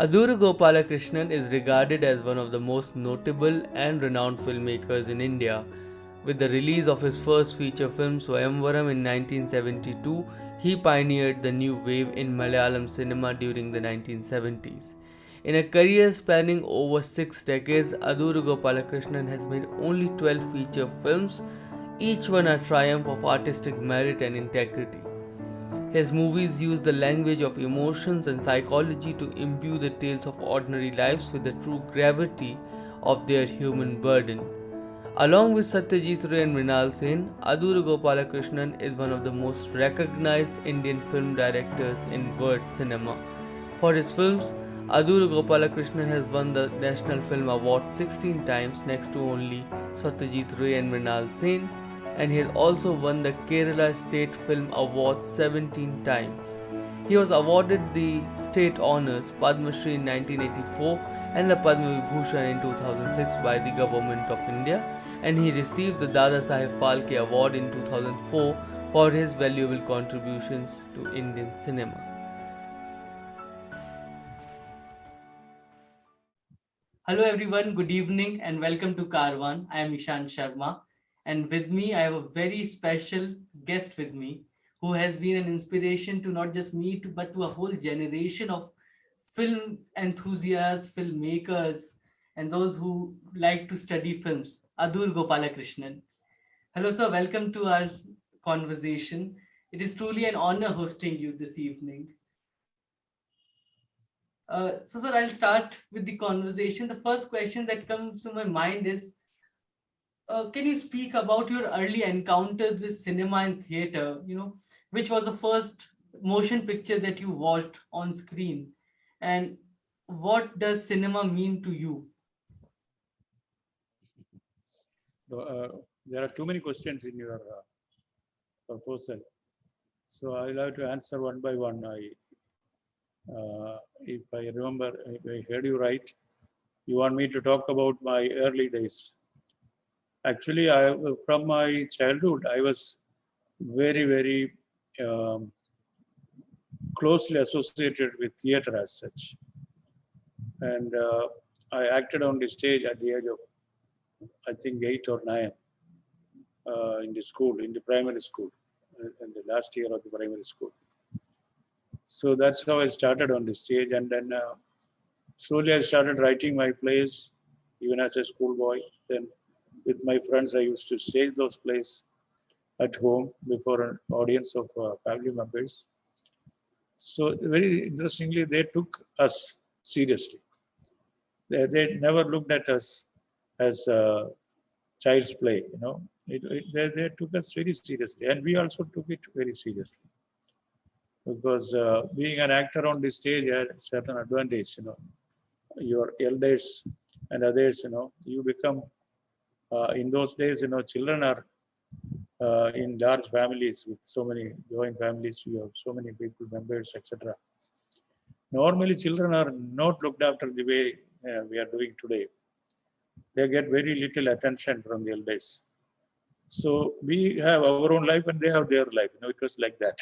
Adhuru Gopalakrishnan is regarded as one of the most notable and renowned filmmakers in India. With the release of his first feature film Swayamvaram in 1972, he pioneered the new wave in Malayalam cinema during the 1970s. In a career spanning over 6 decades, Adhuru Gopalakrishnan has made only 12 feature films, each one a triumph of artistic merit and integrity. His movies use the language of emotions and psychology to imbue the tales of ordinary lives with the true gravity of their human burden. Along with Satyajit Ray and Mrinal Sen, Adhuru Gopalakrishnan is one of the most recognized Indian film directors in world cinema. For his films, Adhuru Gopalakrishnan has won the National Film Award 16 times next to only Satyajit Ray and Mrinal Sen, and he has also won the Kerala State Film Award 17 times. He was awarded the state honours Padma Shri in 1984 and the Padma Vibhushan in 2006 by the Government of India, and he received the Dada Saheb Phalke Award in 2004 for his valuable contributions to Indian cinema. Hello everyone, good evening and welcome to Carvan. I am Ishan Sharma, and with me I have a very special guest with me who has been an inspiration to not just me but to a whole generation of film enthusiasts, filmmakers, and those who like to study films. Adur Gopalakrishnan. Hello sir, welcome to our conversation. It is truly an honor hosting you this evening. Sir, I'll start with the conversation. The first question that comes to my mind is, can you speak about your early encounters with cinema and theater? Which was the first motion picture that you watched on screen, and what does cinema mean to you? There are too many questions in your proposal, so I'll have to answer one by one. If I remember, if I heard you right, you want me to talk about my early days. Actually, from my childhood, I was very, very um, closely associated with theater as such, and I acted on the stage at the age of, I think, 8 or 9 in the school, in the primary school, in the last year of the primary school. So that's how I started on the stage, and then slowly I started writing my plays, even as a schoolboy. Then, with my friends, I used to stage those plays at home before an audience of family members. So very interestingly, they took us seriously. They never looked at us as child's play. They took us very seriously, and we also took it very seriously because being an actor on the stage had a certain advantage. Your elders and others, you become in those days, children are in large families with so many joint families. You have so many people, members, etc. Normally, children are not looked after the way we are doing today. They get very little attention from the elders. So we have our own life and they have their life. It was like that.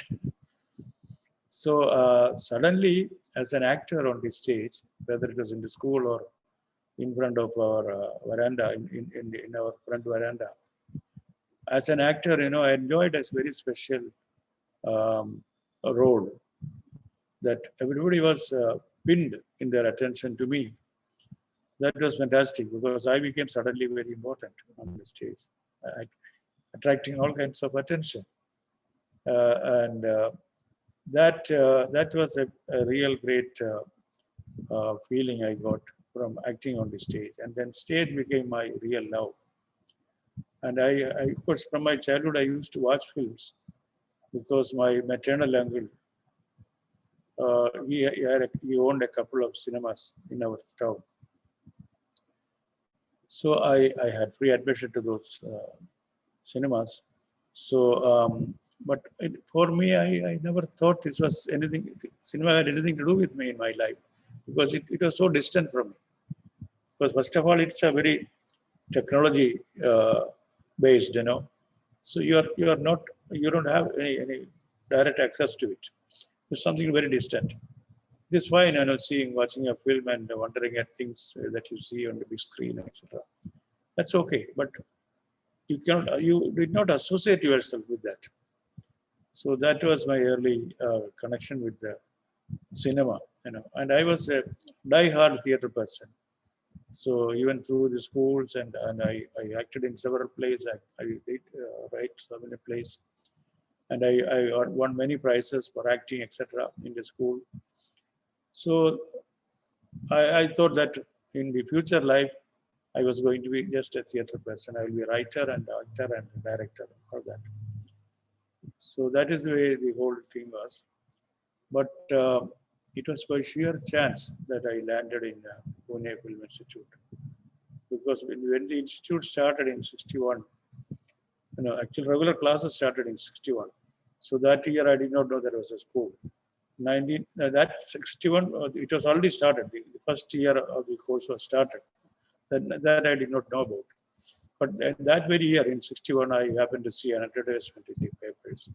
So suddenly, as an actor on the stage, whether it was in the school or in front of our veranda, in our front veranda, as an actor, I enjoyed a very special role that everybody was pinned in their attention to me. That was fantastic because I became suddenly very important on the stage, uh, attracting all kinds of attention. And that was a real great feeling I got from acting on the stage. And then stage became my real love. And of course, from my childhood, I used to watch films because my maternal uncle, he owned a couple of cinemas in our town. So I had free admission to those cinemas. So, but for me, I never thought this was anything, cinema had anything to do with me in my life because it was so distant from me. Because first of all, it's a very technology based, So you are not, you don't have any direct access to it. It's something very distant. It is fine, watching a film and wondering at things that you see on the big screen, etc. That's okay, but you did not associate yourself with that. So that was my early connection with the cinema, and I was a die-hard theater person. So even through the schools and I acted in several plays. I did write so many plays, and I won many prizes for acting, etc. in the school. So I thought that in the future life, I was going to be just a theater person. I will be a writer and actor and director, all that. So that is the way the whole thing was. But it was by sheer chance that I landed in Pune Film Institute, because when the institute started in 61, actual regular classes started in 61. So that year I did not know there was a school. that 61, it was already started. The first year of the course was started. That I did not know about. But that very year in 61, I happened to see an advertisement in the papers,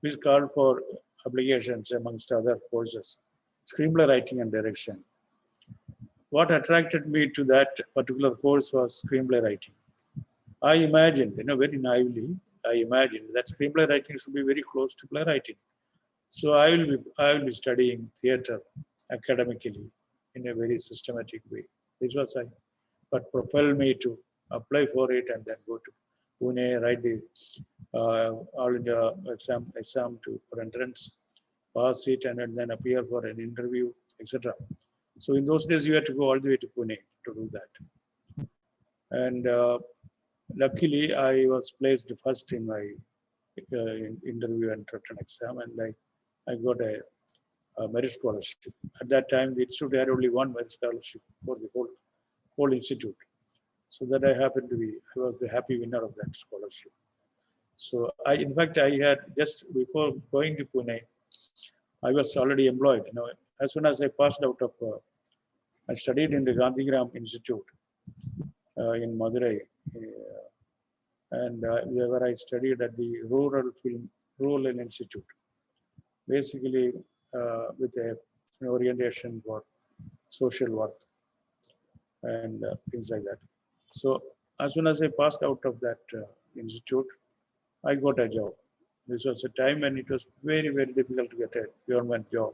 which called for applications amongst other courses, screenplay writing and direction. What attracted me to that particular course was screenplay writing. I imagined, very naively, I imagined that screenplay writing should be very close to playwriting. So I will be studying theater academically in a very systematic way. This was what propelled me to apply for it and then go to Pune, write the all India exam for entrance, pass it, and then appear for an interview, etc. So in those days, you had to go all the way to Pune to do that. And luckily, I was placed first in my interview and written exam, and I got a merit scholarship. At that time, the institute had only one merit scholarship for the whole institute. So that I was the happy winner of that scholarship. So in fact, I had just before going to Pune, I was already employed. As soon as I passed out of, I studied in the Gandhigram Institute in Madurai, and where I studied at the Rural Institute, basically with an orientation for social work and things like that. So as soon as I passed out of that institute, I got a job. This was a time when it was very, very difficult to get a government job.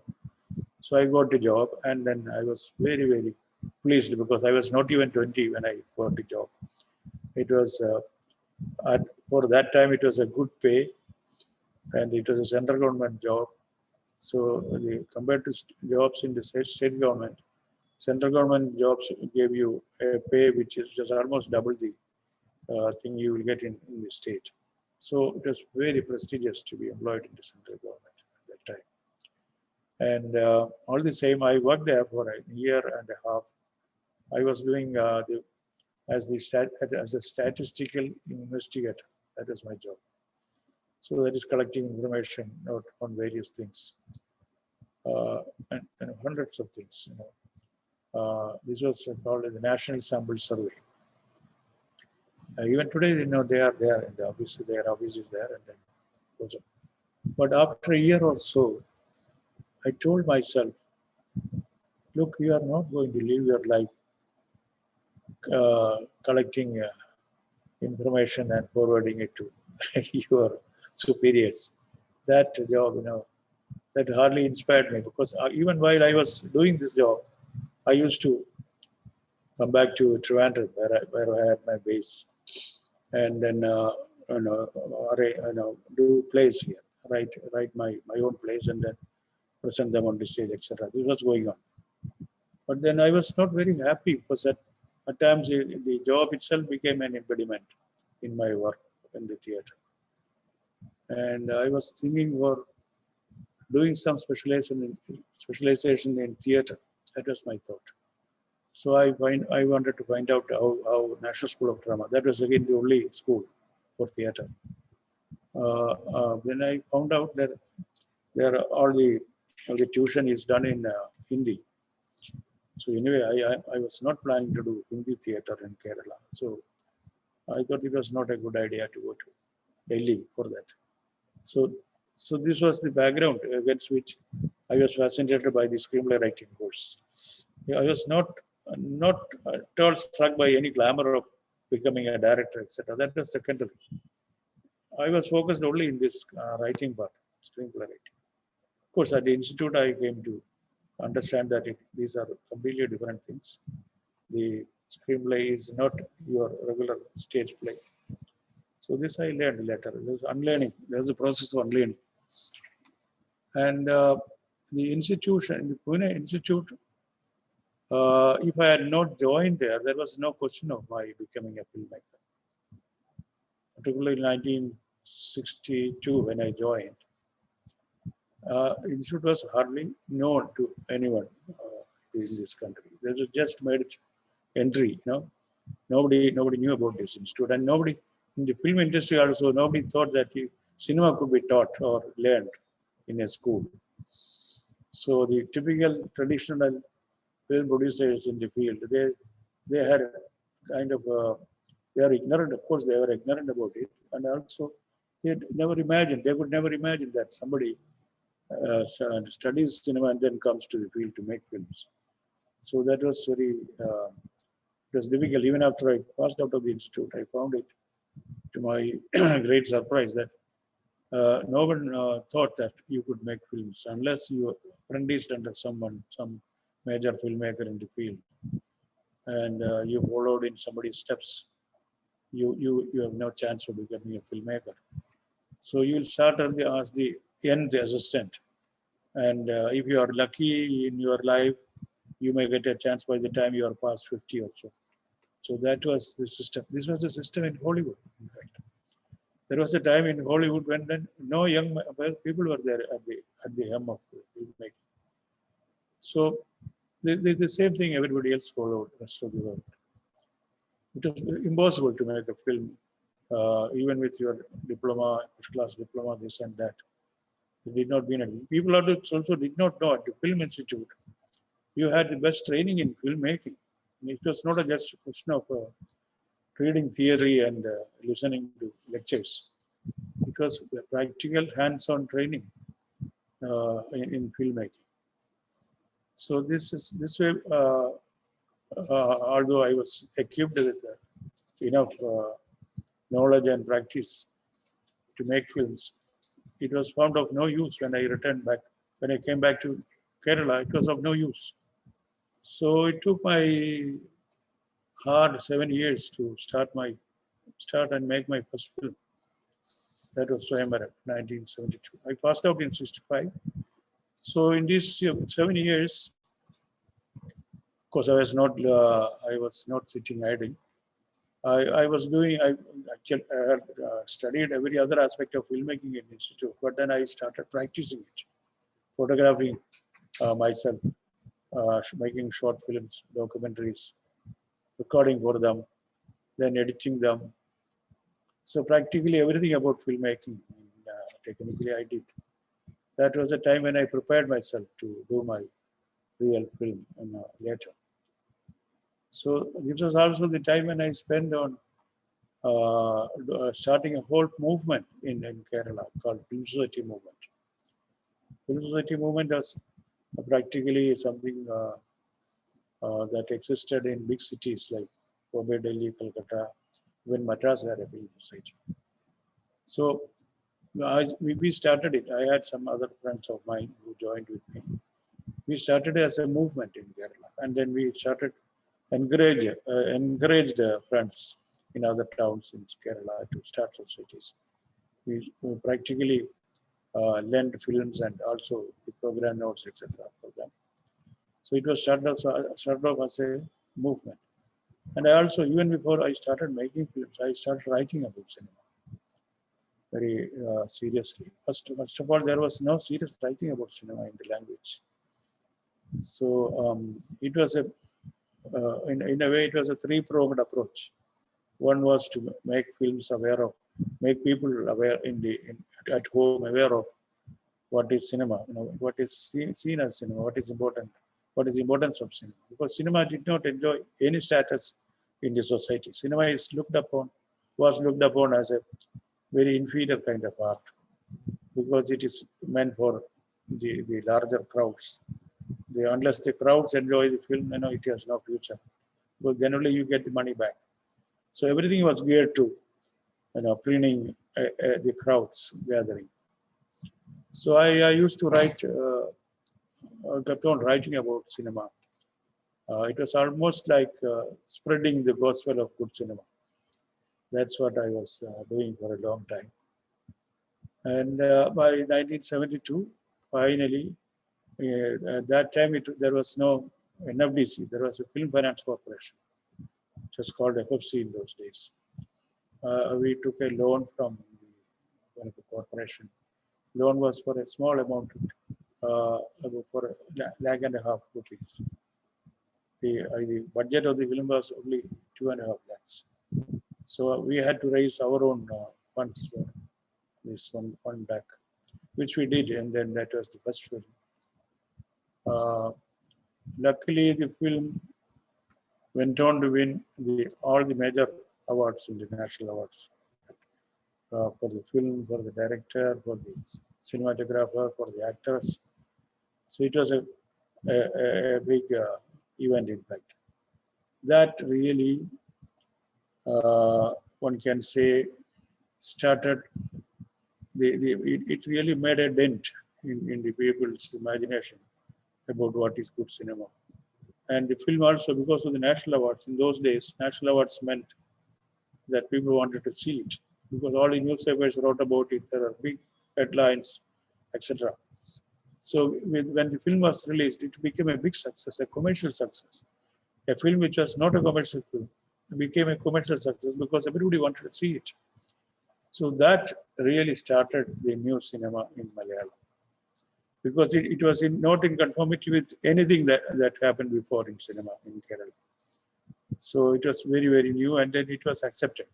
So I got the job, and then I was very, very pleased because I was not even 20 when I got the job. It was, for that time, it was a good pay, and it was a central government job. So compared to jobs in the state government, central government jobs gave you a pay which is just almost double the thing you will get in the state. So it was very prestigious to be employed in the central government at that time. And all the same, I worked there for a year and a half. I was doing as a statistical investigator. That was my job. So that is collecting information on various things and hundreds of things. This was called the National Sample Survey. Even today, they are there in the office. Their office is there, and then goes up. But after a year or so, I told myself, look, you are not going to live your life collecting information and forwarding it to your superiors. That job, that hardly inspired me because even while I was doing this job, I used to come back to Trivandrum where I had my base, and then do plays here, write my own plays, and then present them on the stage, etc. This was going on. But then I was not very happy because at times the job itself became an impediment in my work in the theater. And I was thinking for doing some specialization in theater. That was my thought. So I wanted to find out how National School of Drama. That was again the only school for theater. When I found out that all the tuition is done in Hindi. So anyway, I was not planning to do Hindi theater in Kerala. So I thought it was not a good idea to go to Delhi for that. So this was the background against which I was fascinated by the screenplay writing course. I was not at all struck by any glamour of becoming a director, etc. That was secondary. I was focused only in this writing part, screenplay writing. Of course, at the institute, I came to understand that these are completely different things. The screenplay is not your regular stage play. So this I learned later. There's unlearning. There's a process of unlearning. And the institution, the Pune Institute, if I had not joined there was no question of my becoming a filmmaker. Particularly in 1962, when I joined, institute was hardly known to anyone in this country. They just made entry, Nobody knew about this institute, and nobody in the film industry also, nobody thought that cinema could be taught or learned in a school. So the typical traditional film producers in the field, they had kind of they are ignorant. Of course, they were ignorant about it, and also they could never imagine that somebody studies cinema and then comes to the field to make films. So that was it was difficult. Even after I passed out of the institute, I found it to my great surprise that no one thought that you could make films unless you apprenticed under someone, some major filmmaker in the field, and you followed in somebody's steps. You have no chance of becoming a filmmaker. So you will start as the end assistant, and if you are lucky in your life, you may get a chance by the time you are past 50 or so. So that was the system. This was the system in Hollywood, in fact. There was a time in Hollywood when no young people were there at the helm of filmmaking. So the same thing everybody else followed the rest of the world. It was impossible to make a film, even with your diploma, first-class diploma, this and that. It did not mean anything. People also did not know at the Film Institute, you had the best training in filmmaking. It was not just a question of reading theory and listening to lectures. It was a practical hands-on training in filmmaking. So this way, although I was equipped with enough knowledge and practice to make films, it was found of no use when I returned back. When I came back to Kerala, it was of no use. So it took my hard 7 years to start and make my first film. That was Swayamvaram, 1972. I passed out in 65. So in these 7 years, of course, I was not sitting idle. I was doing, I actually had studied every other aspect of filmmaking in the institute, but then I started practicing it, photographing myself, making short films, documentaries, recording for them, then editing them. So practically everything about filmmaking, technically I did. That was a time when I prepared myself to do my real film later. So this was also the time when I spent on starting a whole movement in Kerala called Film Society Movement. Film Society Movement was practically something that existed in big cities like Bombay, Delhi, Calcutta, even Madras had a film society. So we started it. I had some other friends of mine who joined with me. We started as a movement in Kerala, and then we started encouraged friends in other towns in Kerala to start societies. We practically lent films and also the program notes, etc. for them. So it was started off as a movement. And I also, even before I started making films, I started writing about cinema very seriously. First of all, there was no serious writing about cinema in the language. So it was in a way, it was a three-pronged approach. One was to make films make people aware at home aware of what is cinema, what is seen as cinema, what is important, what is the importance of cinema. Because cinema did not enjoy any status in the society. Cinema was looked upon as a very inferior kind of art because it is meant for the larger crowds. Unless the crowds enjoy the film, it has no future. But then only you get the money back. So everything was geared to, preening the crowds gathering. So I used to write, kept on writing about cinema. It was almost like spreading the gospel of good cinema. That's what I was doing for a long time. And by 1972, finally, at that time there was no NFDC, there was a Film Finance Corporation, which was called FFC in those days. We took a loan from one of the corporation. Loan was for a small amount, for a lakh and a half rupees. The budget of the film was only 2.5 lakhs. So we had to raise our own funds for this one back, which we did, and then that was the first film. Luckily, the film went on to win all the major awards, international awards, for the film, for the director, for the cinematographer, for the actors. So it was a big event, in fact. That really, one can say, started, it really made a dent in the people's imagination about what is good cinema. And the film also, because of the national awards, in those days, national awards meant that people wanted to see it because all the newspapers wrote about it. There are big headlines, etc. So when the film was released, it became a big success, a commercial success. A film which was not a commercial film became a commercial success because everybody wanted to see it. So that really started the new cinema in Malayalam, because it was not in conformity with anything that happened before in cinema in Kerala. So it was very, very new, and then it was accepted.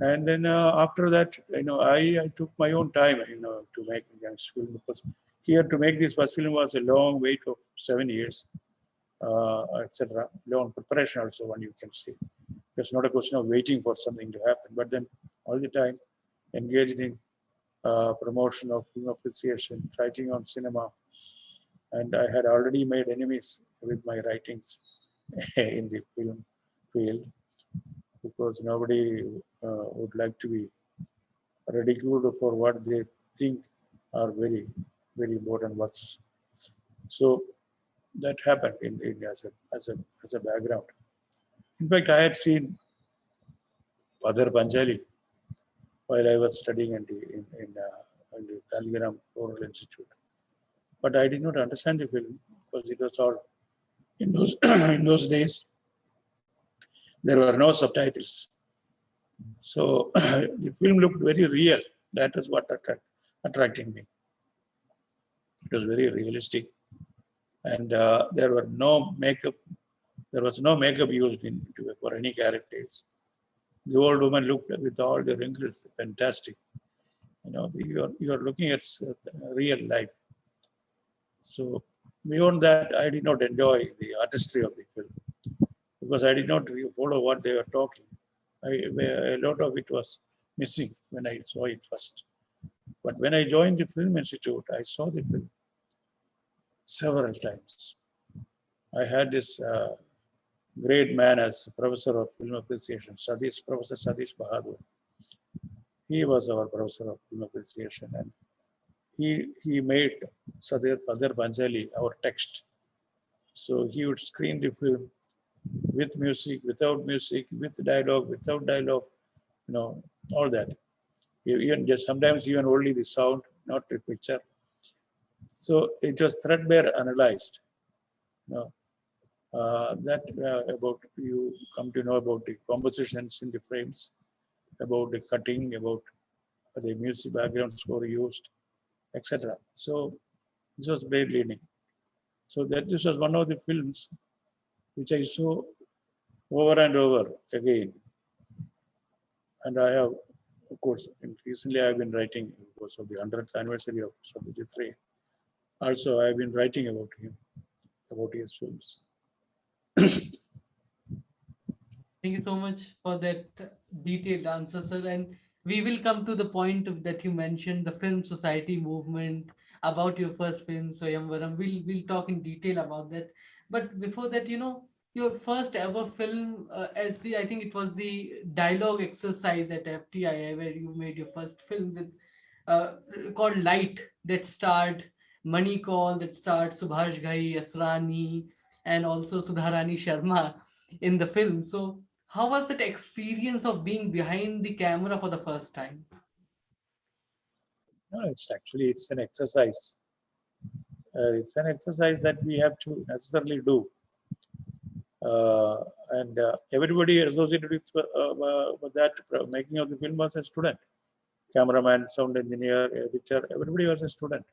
And then after that, I took my own time, to make this film, because here to make this first film was a long wait of 7 years, etc. Long preparation also, one you can say. It's not a question of waiting for something to happen, but then all the time engaged in promotion of film appreciation, writing on cinema, and I had already made enemies with my writings in the film field, because nobody would like to be ridiculed for what they think are very, very important works. So that happened as a background. In fact, I had seen Padar Panjali while I was studying in the Kalgiram Oral Institute. But I did not understand the film because it was all in those in those days. There were no subtitles, so the film looked very real. That is what attracting me. It was very realistic, and there were no makeup. There was no makeup used for any characters. The old woman looked with all the wrinkles, fantastic. You are looking at real life. So beyond that, I did not enjoy the artistry of the film because I did not follow what they were talking. A lot of it was missing when I saw it first. But when I joined the Film Institute, I saw the film several times. I had this great man as professor of film appreciation, Professor Sadish Bahadur. He was our professor of film appreciation, and he made Padar Panjali our text. So he would screen the film with music, without music, with dialogue, without dialogue, all that. Even just sometimes even only the sound, not the picture. So it was threadbare analyzed. That about you come to know about the compositions in the frames, about the cutting, about the music background score used, etc. So this was great leading. So this was one of the films which I saw over and over again. And I have, of course, recently I've been writing because of the 100th anniversary of Satyajit Ray. Also, I've been writing about him, about his films. Thank you so much for that detailed answer, sir. And we will come to the point that you mentioned, the film society movement, about your first film Swayamvaram. We'll talk in detail about that. But before that, your first ever film, as the I think it was the dialogue exercise at FTII, where you made your first film with uh, called Light, that starred Mani Kaul, that starred Subhash Ghai, Asrani, and also Sudharani Sharma in the film. So how was that experience of being behind the camera for the first time? No, it's an exercise. It's an exercise that we have to necessarily do. And everybody associated with that making of the film was a student. Cameraman, sound engineer, editor, everybody was a student.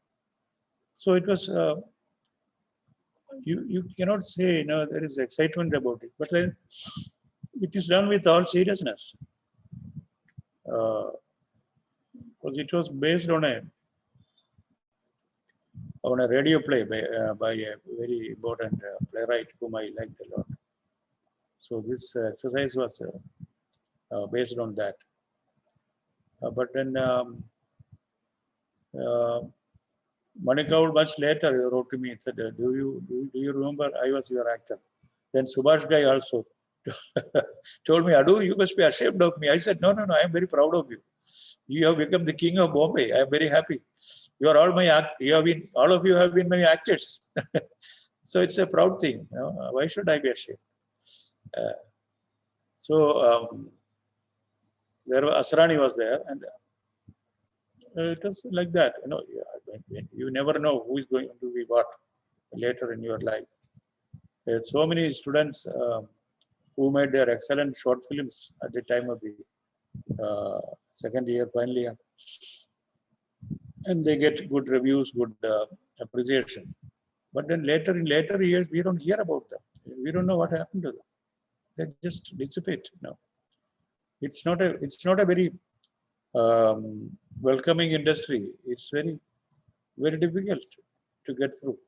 So it was, you cannot say, there is excitement about it, but then it is done with all seriousness. Because it was based on a radio play by a very important playwright whom I liked a lot. So this exercise was based on that. But then uh, Mani Kaul much later wrote to me and said, do you remember I was your actor? Then Subhash Ghai also told me, Adur, you must be ashamed of me. I said, no, I am very proud of you. You have become the king of Bombay. I am very happy. You are all all of you have been my actors. So it's a proud thing. Why should I be ashamed? Uh, so Asrani was there, and it was like that. You never know who is going to be what later in your life. There's so many students who made their excellent short films at the time of the second year, final year, and they get good reviews, good appreciation. But then in later years, we don't hear about them. We don't know what happened to them. They just dissipate. It's not a very welcoming industry. It's very difficult to get through.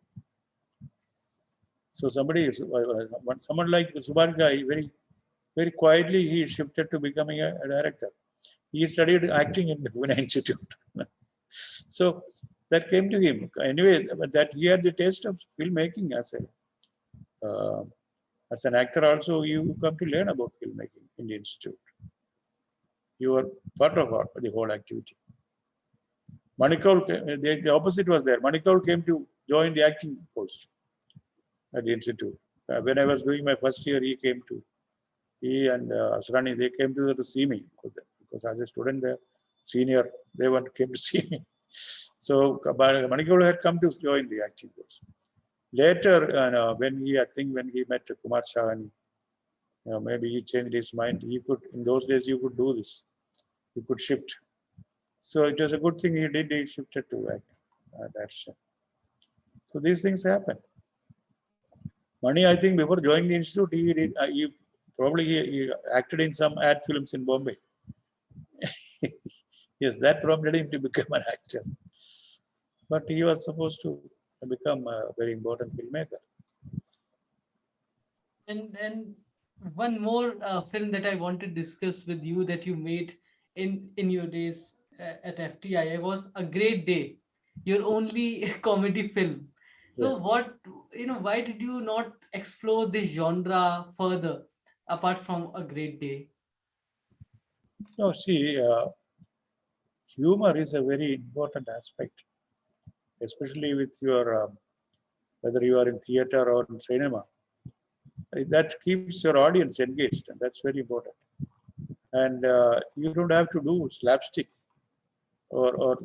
So someone like Subhash Ghai, very quietly he shifted to becoming a director. He studied acting in the Pune Institute. So that came to him. Anyway, that he had the taste of filmmaking uh, as an actor also, you come to learn about filmmaking in the institute. You are part of the whole activity. Mani Kaul, the opposite was there. Mani Kaul came to join the acting course at the institute. When I was doing my first year, he and Asrani, they came to see me because as a student there, senior, came to see me. So Mani Kaul had come to join the acting course. Later, I think when he met Kumar Shah, maybe he changed his mind. In those days, you could do this. You could shift. So it was a good thing he did. He shifted to direction. So these things happen. Mani, I think before joining the institute, he acted in some ad films in Bombay. Yes, that prompted him to become an actor. But he was supposed to become a very important filmmaker. And one more film that I want to discuss with you that you made in your days at FTI was A Great Day, your only comedy film. So Yes. why did you not explore this genre further apart from A Great Day? No, see, humor is a very important aspect, especially with whether you are in theater or in cinema. That keeps your audience engaged, and that's very important. And you don't have to do slapstick or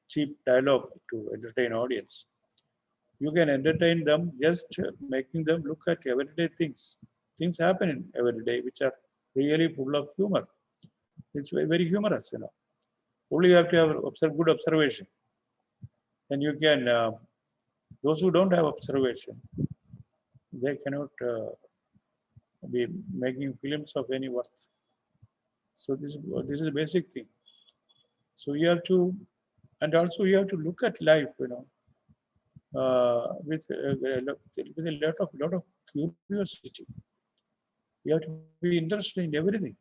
cheap dialogue to entertain audience. You can entertain them just making them look at everyday things. Things happen in every day which are really full of humor. It's very humorous. Only you have to have good observation. And you can, those who don't have observation, they cannot be making films of any worth. So this is a basic thing. So you have to, and also you have to look at life, with a lot of curiosity. You have to be interested in everything,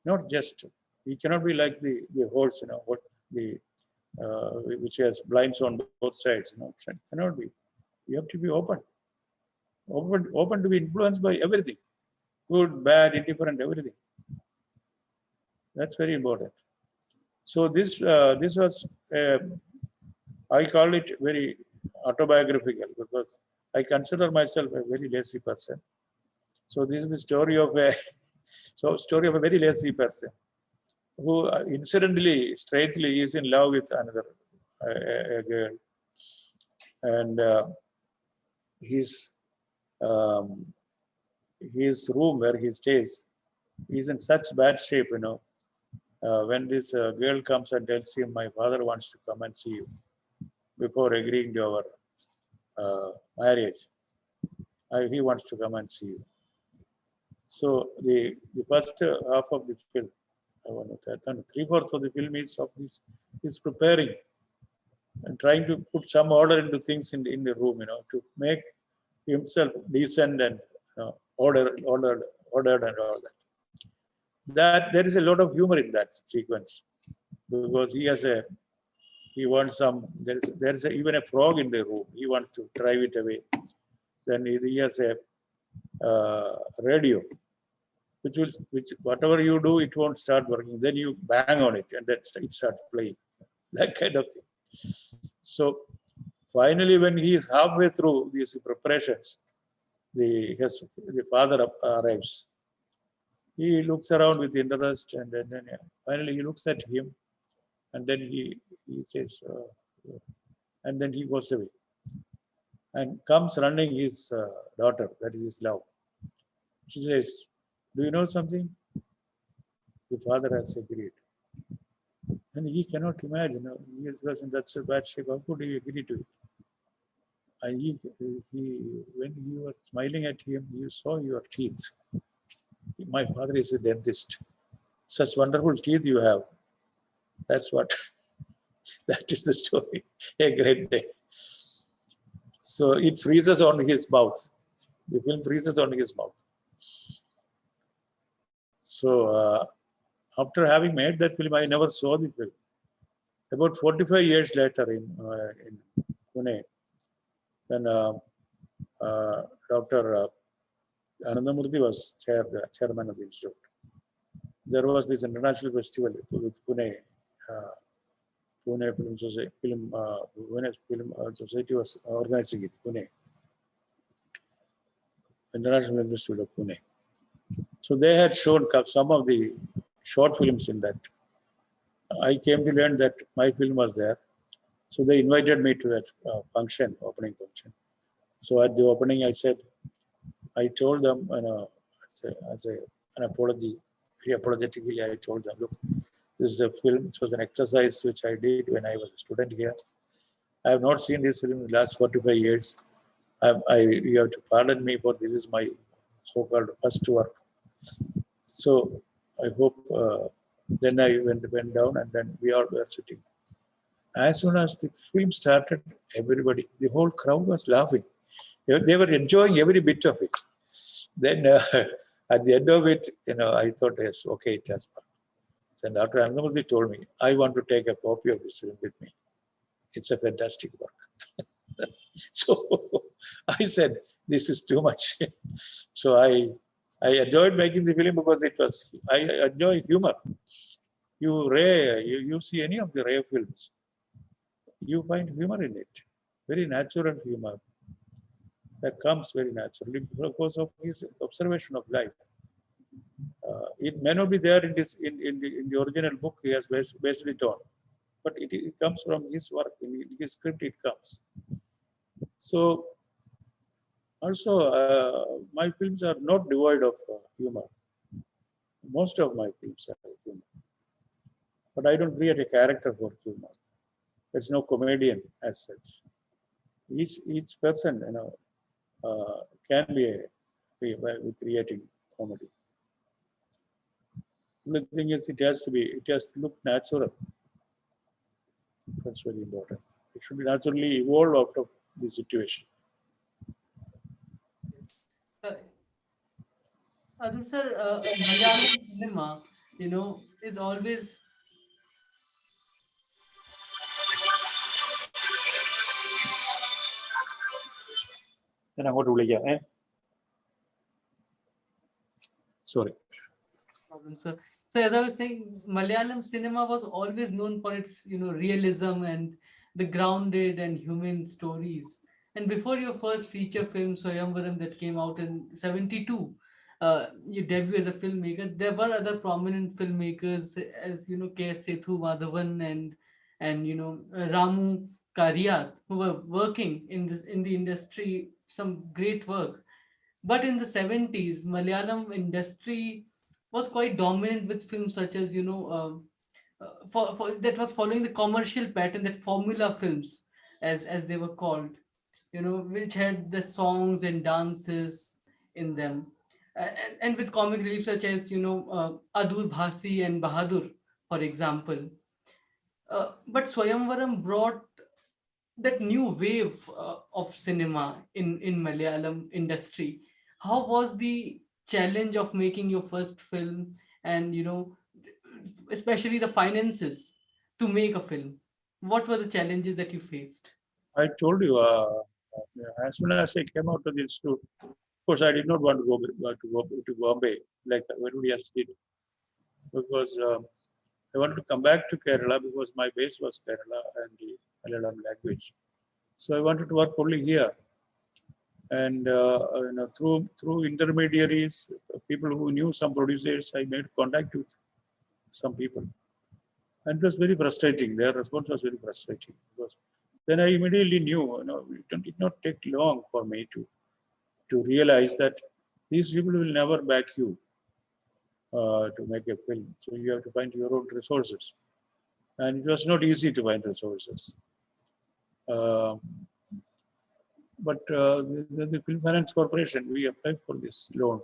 not just He cannot be like the horse, what the which has blinds on both sides. It cannot be. You have to be open to be influenced by everything, good, bad, indifferent, everything. That's very important. So this was, I call it very autobiographical because I consider myself a very lazy person. So this is the story of a story of a very lazy person who incidentally, strangely, is in love with another a girl, and his um, his room where he stays is in such bad shape. When this girl comes and tells him, "My father wants to come and see you," before agreeing to our marriage, he wants to come and see you. So the first half of the film, I want to 3/4 of the film is of this. He's preparing and trying to put some order into things in the room, to make himself decent and ordered and all that. That there is a lot of humor in that sequence because he wants some. There is even a frog in the room. He wants to drive it away. Then he has a radio, which whatever you do, it won't start working. Then you bang on it, and then it starts playing. That kind of thing. So finally, when he is halfway through these preparations, the father arrives. He looks around with interest, and then finally he looks at him, and then he says, and then he goes away, and comes running his daughter, that is his love. She says, "Do you know something? The father has agreed." And he cannot imagine. He is in such a bad shape. How could he agree to it? And when you were smiling at him, you saw your teeth. My father is a dentist. Such wonderful teeth you have. That's what, that is the story. A great day. So it freezes on his mouth. The film freezes on his mouth. So after having made that film, I never saw the film. About 45 years later in Pune, when Dr. Anandamurthy was chairman of the institute, there was this international festival with Pune. Pune Film Society, Society was organizing it. Pune, International Film Festival of Pune. So they had shown some of the short films in that. I came to learn that my film was there. So they invited me to that opening function. So at the opening, I told them, as an apology, very apologetically, I told them, look, this is a film. It was an exercise which I did when I was a student here. I have not seen this film in the last 45 years. You have to pardon me, but this is my so-called first work. So I hope. Then I went down, and then we all were sitting. As soon as the film started, everybody, the whole crowd was laughing. They were enjoying every bit of it. Then at the end of it, I thought, yes, okay, it has worked. Then Dr. Anandamurthy told me, I want to take a copy of this film with me. It's a fantastic work. So I said, this is too much. So I enjoyed making the film because I enjoy humor. You see any of the Ray films, you find humor in it, very natural humor that comes very naturally because of his observation of life. It may not be there in the original book he has based it on, but it comes from his work. In his script it comes. So also my films are not devoid of humor. Most of my films are humor, but I don't create a character for humor. There's no comedian as such. Each person, can be with creating comedy. The thing is, it has to look natural. That's very important. It should naturally evolve out of the situation. Uh, Arun sir, Malayalam cinema, is always ഞാൻ അങ്ങോട്ട് വിളിക്കാം sorry. problem. So as I was saying, Malayalam cinema was always known for its, realism and the grounded and human stories. And before your first feature film, Soyamvaram, that came out in '72, you debut as a filmmaker. There were other prominent filmmakers, as K.S. Sethu Madhavan and Ramu Kariyat, who were working in the industry, some great work. But in the '70s, Malayalam industry was quite dominant with films such as for that was following the commercial pattern, that formula films, as they were called, which had the songs and dances in them, and with comic relief such as Adur Bhasi and Bahadur, for example. But Swayamvaram brought that new wave of cinema in Malayalam industry. How was the challenge of making your first film, and especially the finances to make a film? What were the challenges that you faced? I told you, as soon as I came out of the institute, of course, I did not want to go to Bombay like everybody else did, because I wanted to come back to Kerala because my base was Kerala and the Malayalam language. So I wanted to work only here, and through intermediaries, people who knew some producers, I made contact with some people, and it was very frustrating. Their response was very frustrating because then I immediately knew, it did not take long for me to realize that these people will never back you to make a film. So you have to find your own resources, and it was not easy to find resources. Uh, but the Film Finance Corporation, we applied for this loan.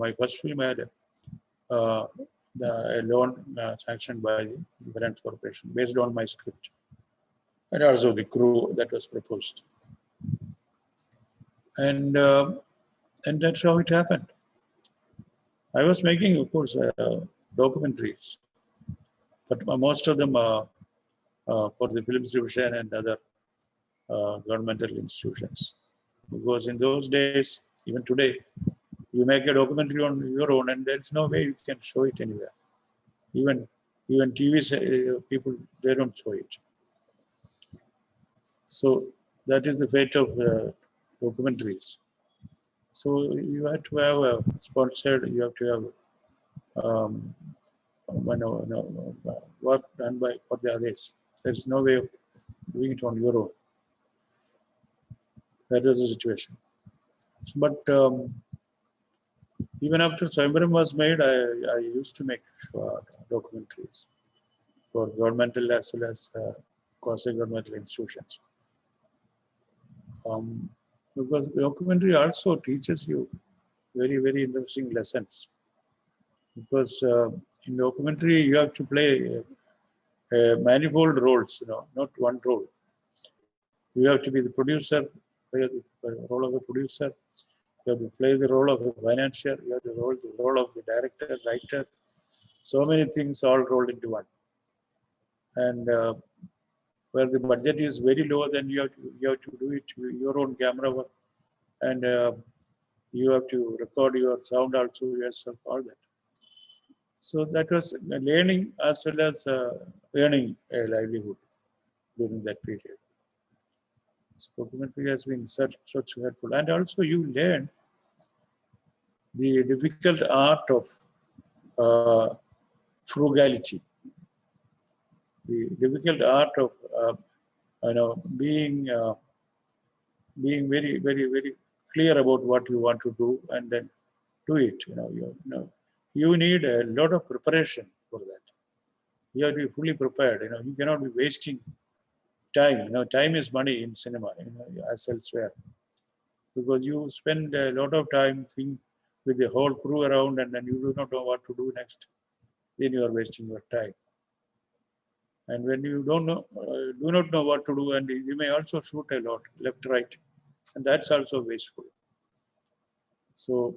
My first film had uh, a loan sanctioned by the Film Finance Corporation based on my script and also the crew that was proposed. And and that's how it happened. I was making, of course, documentaries, but most of them are for the film distribution and other governmental institutions. Because in those days, even today, you make a documentary on your own, and there's no way you can show it anywhere. Even TV people, they don't show it. So that is the fate of documentaries. So you have to have a sponsored. You have to have um, work done by for the others. There's no way of doing it on your own. That was the situation. But even after Swayamvaram was made, I used to make documentaries for governmental as well as quasi-governmental institutions. Because documentary also teaches you very, very interesting lessons. Because in documentary, you have to play manifold roles, not one role. You have to be the producer, play the role of a producer. You have to play the role of a financier. You have to role the role of the director, writer. So many things all rolled into one. And where the budget is very low, then you have to do it with your own camera work, and you have to record your sound also yourself, all that. So that was learning as well as earning a livelihood during that period. So documentary has been such helpful, and also you learn the difficult art of uh, frugality, the difficult art of being very, very, very clear about what you want to do and then do it. You need a lot of preparation for that. You have to be fully prepared. You cannot be wasting time. Time is money in cinema, as elsewhere, because you spend a lot of time with the whole crew around, and then you do not know what to do next. Then you are wasting your time. And when you do not know what to do, and you may also shoot a lot, left, right, and that's also wasteful. So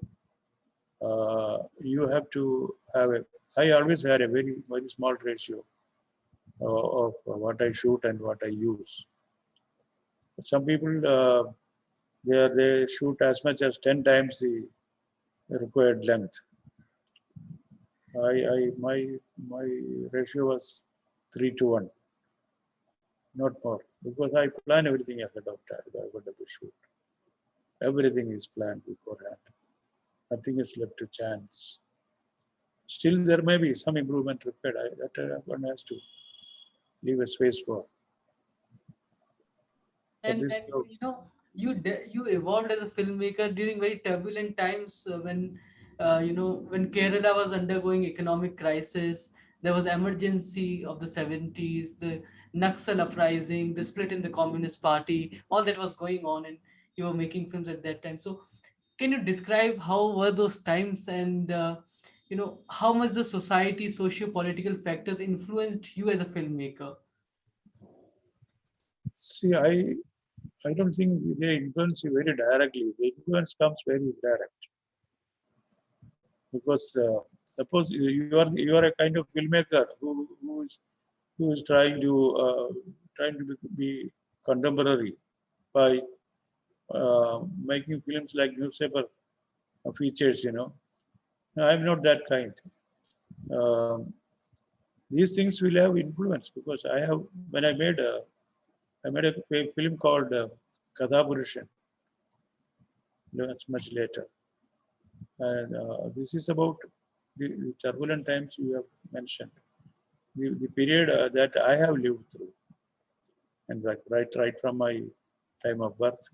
you have to have I always had a very small ratio of what I shoot and what I use. But some people they shoot as much as 10 times the required length. My ratio was 3 to 1, not more, because I plan everything ahead of time. I wanted to shoot. Everything is planned beforehand. Nothing is left to chance. Still, there may be some improvement required. That one has to leave a space for. But And this, you evolved as a filmmaker during very turbulent times, when when Kerala was undergoing economic crisis. There was emergency of the 70s, the Naxal uprising, the split in the Communist Party, all that was going on, and you were making films at that time. So can you describe how were those times, and how much the society socio-political factors influenced you as a filmmaker? see, I don't think they influence you very directly. The influence comes very direct because suppose you are a kind of filmmaker who is trying to be contemporary by making films like newspaper features. I'm not that kind. Um, these things will have influence because I made a film called Katha Purushan. That's much later, and this is about the turbulent times you have mentioned, the period that I have lived through, and right from my time of birth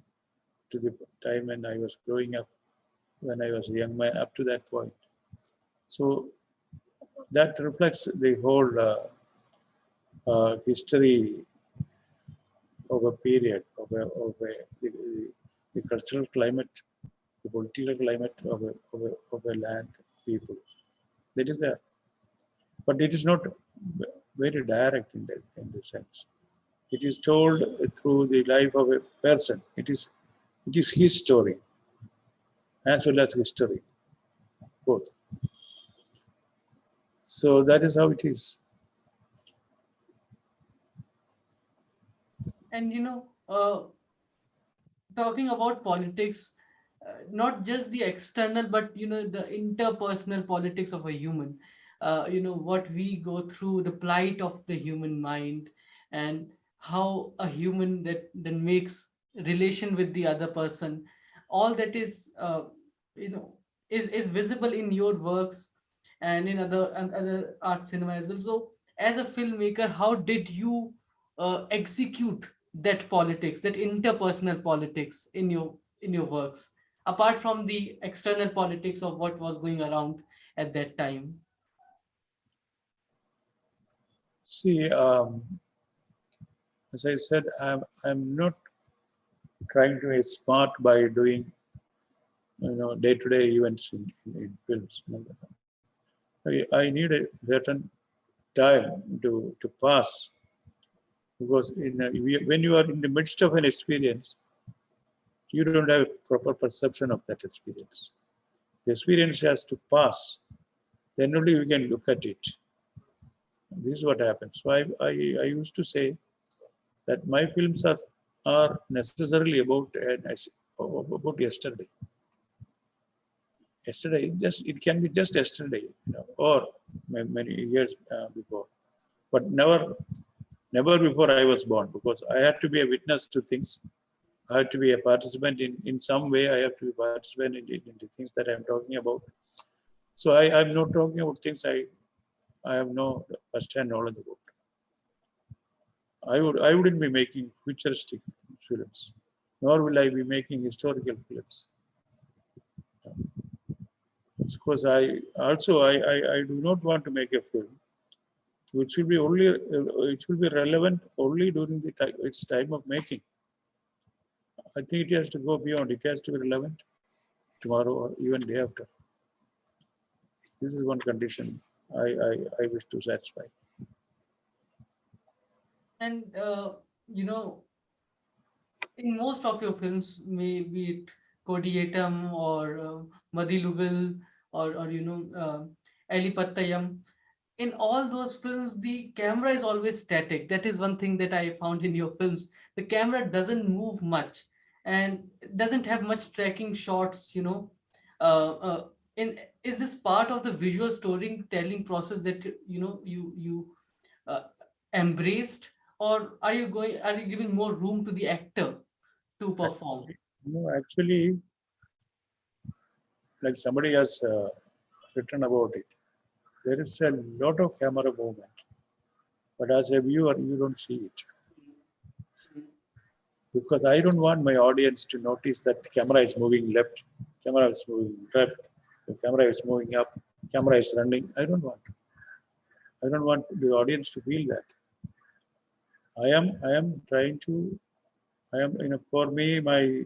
to the time when I was growing up, when I was a young man, up to that point. So that reflects the whole history of a period, the cultural climate, the political climate of a land, people. That is there. But it is not very direct in the sense. It is told through the life of a person. It is his story as well as history, both. So that is how it is. And talking about politics, not just the external, but the interpersonal politics of a human. What we go through, the plight of the human mind, and how a human that then makes relation with the other person. All that is you know is visible in your works and in other art cinema as well. So as a filmmaker, how did you execute that politics, that interpersonal politics in your works, apart from the external politics of what was going around at that time? See, as I said, I'm not trying to be smart by doing day-to-day events in films. I need a certain time to pass because when you are in the midst of an experience, you don't have a proper perception of that experience. The experience has to pass, then only you can look at it. This is what happens. So I used to say that my films are necessarily about yesterday. Yesterday, it can be just yesterday, or many years before, but never before I was born, because I had to be a witness to things. I have to be a participant in some way. I have to be a participant in the things that I'm talking about. So I'm not talking about things I have no first-hand knowledge about. I wouldn't be making futuristic films, nor will I be making historical films. Because I do not want to make a film which will be relevant only during its time of making. I think it has to go beyond. It has to be relevant tomorrow or even day after. This is one condition I wish to satisfy. And you know in most of your films, maybe it Kodiyatam or Madilugal, or Ali Pattayam. In all those films, the camera is always static. That is one thing that I found in your films. The camera doesn't move much and doesn't have much tracking shots. Uh, uh, in is this part of the visual storytelling process that you uh, embraced, or are you giving more room to the actor to perform? No, actually, like somebody has written about it, there is a lot of camera movement, but as a viewer, you don't see it because I don't want my audience to notice that the camera is moving left, camera is moving right, the camera is moving up, camera is running. I don't want. I don't want the audience to feel that. I am trying to. I am for me my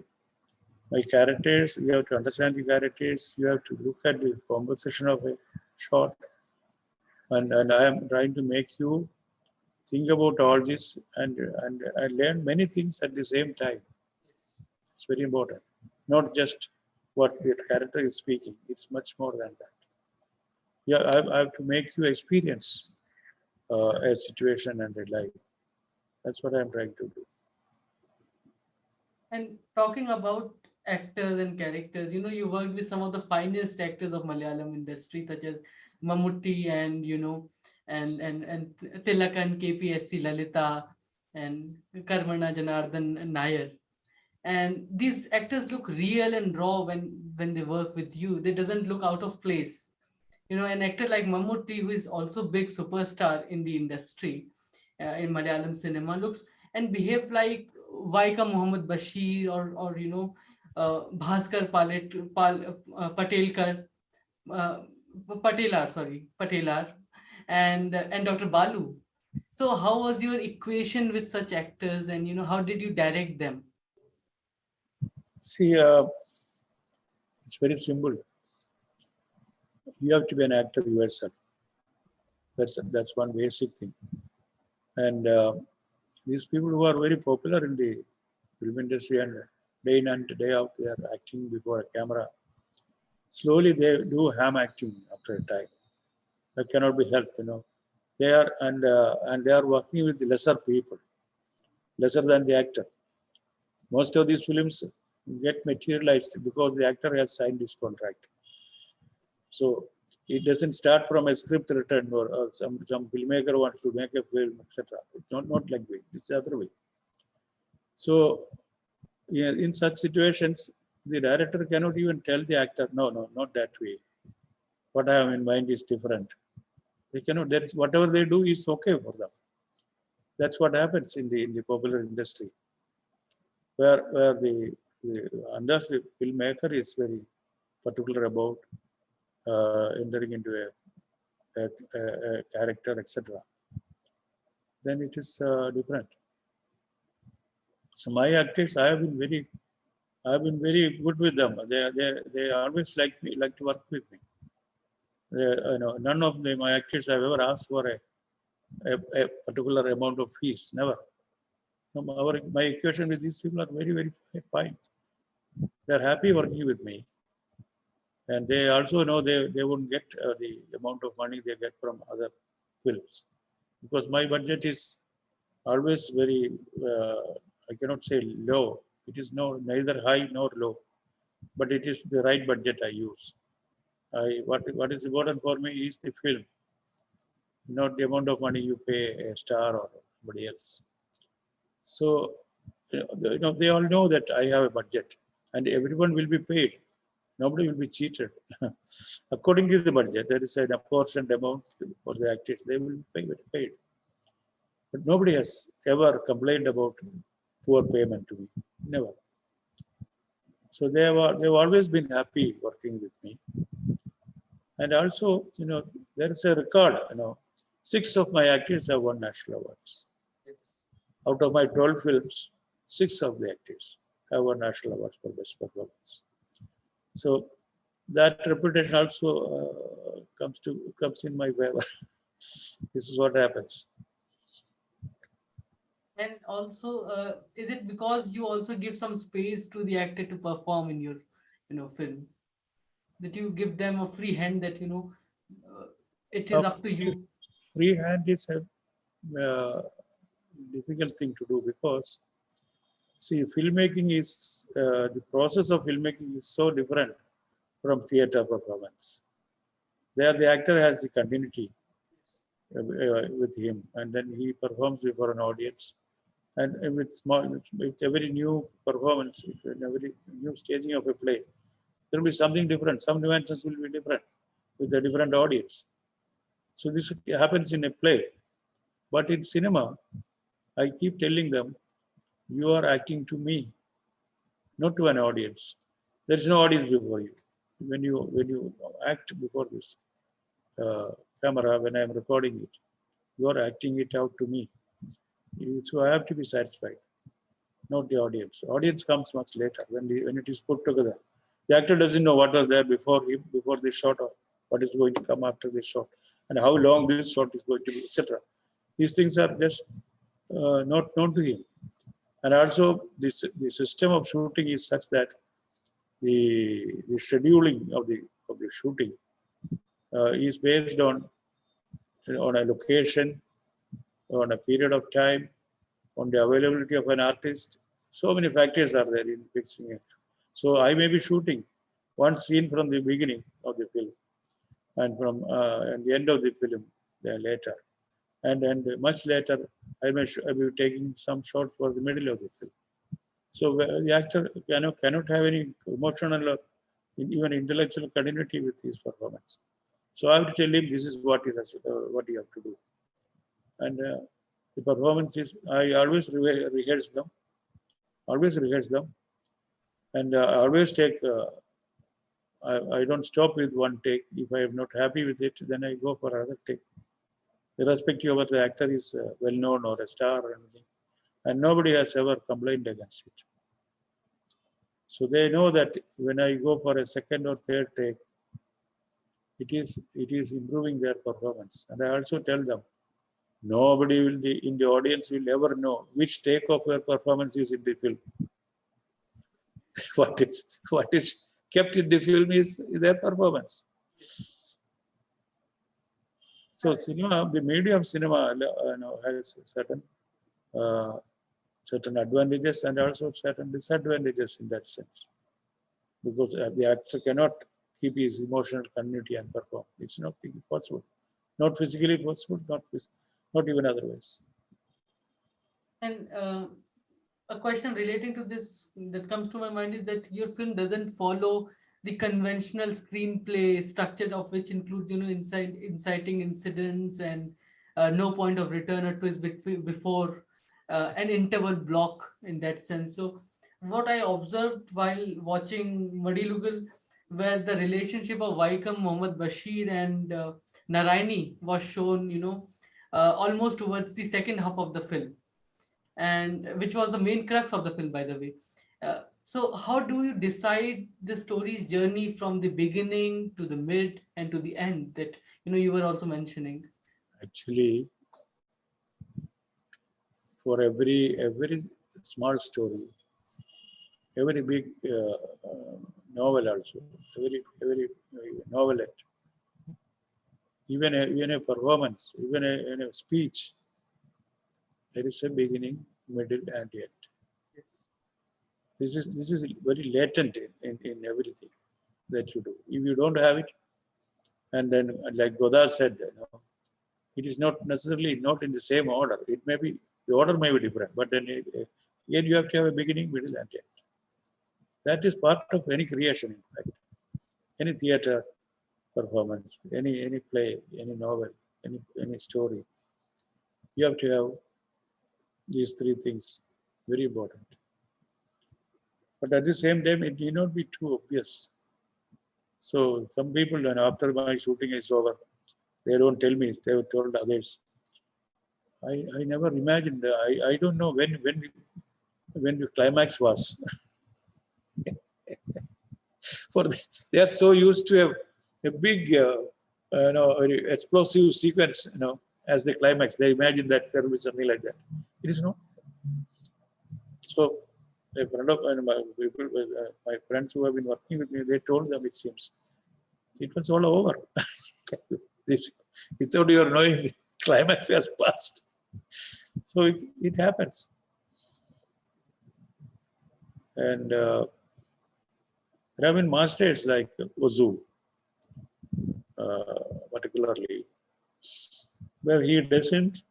characters. You have to understand the characters. You have to look at the composition of a shot, and I am trying to make you think about all this and I learn many things at the same time. Yes. It's very important. Not just what the character is speaking. It's much more than that. Yeah, I have to make you experience a situation and a life. That's what I'm trying to do. And talking about actors and characters, you worked with some of the finest actors of Malayalam industry, such as Mammootty and and Tilakan, KPSC Lalita, and Karmana Janardhan Nair. And these actors look real and raw when they work with you. They doesn't look out of place. An actor like Mammootty, who is also big superstar in the industry, in Malayalam cinema, looks and behave like Vaika Muhammad Bashir, or Bhaskar Patelkar, uh, Patelar, sorry, Patelar, and Dr. Balu. So how was your equation with such actors, and how did you direct them? See, it's very simple. You have to be an actor yourself. That's one basic thing. And these people who are very popular in the film industry and day in and day out, they are acting before a camera. Slowly, they do ham acting after a time. That cannot be helped. They are and they are working with lesser people, lesser than the actor. Most of these films get materialized because the actor has signed his contract. So it doesn't start from a script written or some filmmaker wants to make a film, etc. It's not like that. It's the other way. So yeah, in such situations, the director cannot even tell the actor, no, no, not that way. What I have in mind is different. They cannot. That whatever they do is okay for them. That's what happens in the popular industry, where the unless the filmmaker is very particular about entering into a character, etc., then it is different. So my actors, I have been very good with them. They always like to work with me. None of my actors have ever asked for a particular amount of fees. Never. So my equation with these people are very, very fine. They're happy working with me. And they also know they won't get the amount of money they get from other films. Because my budget is always very, I cannot say low. It is neither high nor low, but it is the right budget I use. What is important for me is the film, not the amount of money you pay a star or somebody else. So, they all know that I have a budget and everyone will be paid. Nobody will be cheated. According to the budget, there is an apportioned amount for the actors. They will be paid. But nobody has ever complained about poor payment to me. Never. So they've always been happy working with me. And also, there is a record. 6 of my actors have won national awards. Yes. Out of my 12 films, 6 of the actors have won national awards for best performance. So that reputation also comes in my favor. This is what happens. And also, is it because you also give some space to the actor to perform in your, film, that you give them a free hand, that It is Now, up to you. freehand is a difficult thing to do because, see, filmmaking is the process of filmmaking is so different from theater performance. There, the actor has the continuity with him, and then he performs before an audience. And with small, with every new performance, with every new staging of a play, there will be something different. Some nuances will be different with a different audience. So this happens in a play, but in cinema, I keep telling them, you are acting to me, not to an audience. There is no audience before you. When you act before this camera, when I am recording it, you are acting it out to me. So I have to be satisfied, not the audience. Audience comes much later when it is put together. The actor doesn't know what was there before him, before this shot, or what is going to come after this shot, and how long this shot is going to be, etc. These things are just not known to him. And also, the system of shooting is such that the scheduling of the shooting is based on a location, on a period of time, on the availability of an artist. So many factors are there in fixing it. So I may be shooting one scene from the beginning of the film and from and the end of the film later. And much later, I will be taking some shots for the middle of the film. So the actor cannot have any emotional or even intellectual continuity with his performance. So I have to tell him this is what you have to do. And the performance is, I always rehearse them, and I always take. I don't stop with one take. If I am not happy with it, then I go for another take, irrespective of whether the actor is well known or a star or anything. And nobody has ever complained against it. So they know that when I go for a second or third take, it is improving their performance. And I also tell them, nobody in the audience will ever know which take of your performance is in the film. what is kept in the film is their performance. So cinema, the medium cinema, has uh, certain advantages and also certain disadvantages in that sense, because the actor cannot keep his emotional continuity and perform. It's not possible, not physically possible, not even otherwise. And a question relating to this that comes to my mind is that your film doesn't follow the conventional screenplay structure, of which includes, inciting incidents and no point of return or twist before an interval block in that sense. So, what I observed while watching Madilugal, where the relationship of Vaikam, Mohammad Bashir, and Naraini was shown, almost towards the second half of the film, and which was the main crux of the film, by the way. So how do you decide the story's journey from the beginning to the mid and to the end, that you were also mentioning? Actually, for every small story, every big novel also, every novelette, even a performance, in a speech, there is a beginning, middle, and end. Yes. This is very latent in everything that you do. If you don't have it, and then like Godard said, it is not necessarily not in the same order. It may be the order may be different, but then again you have to have a beginning, middle, and end. That is part of any creation, in fact. Any theater performance, any play, any novel, any story. You have to have these three things. Very important. But at the same time, it need not be too obvious. So some people, and after my shooting is over, they don't tell me. They have told others. I never imagined. I don't know when the climax was. For they are so used to a big, explosive sequence, as the climax. They imagine that there will be something like that. It is no. So a friend of my friends who have been working with me, they told them it seems it was all over. without your knowing the climax has passed. So it happens. And there have been masters like Ozu, particularly, where he doesn't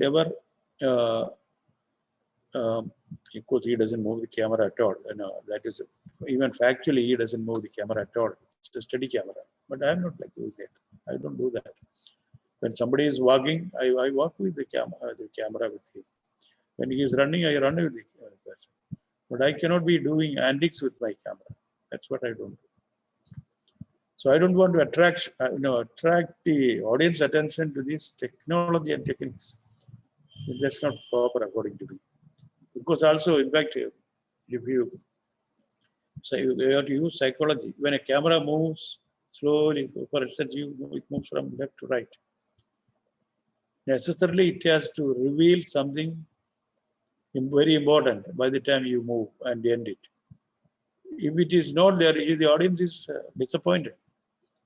ever, uh, of course, he doesn't move the camera at all. That is, even factually, he doesn't move the camera at all. It's a steady camera. But I'm not like doing that. I don't do that. When somebody is walking, I walk with the camera with him. When he is running, I run with the person. But I cannot be doing antics with my camera. That's what I don't do. So I don't want to attract the audience attention to this technology and techniques. That's not proper according to me. Because also, in fact, if you have to use psychology, when a camera moves slowly, for instance, it moves from left to right. Necessarily, it has to reveal something very important by the time you move and end it. If it is not there, the audience is disappointed.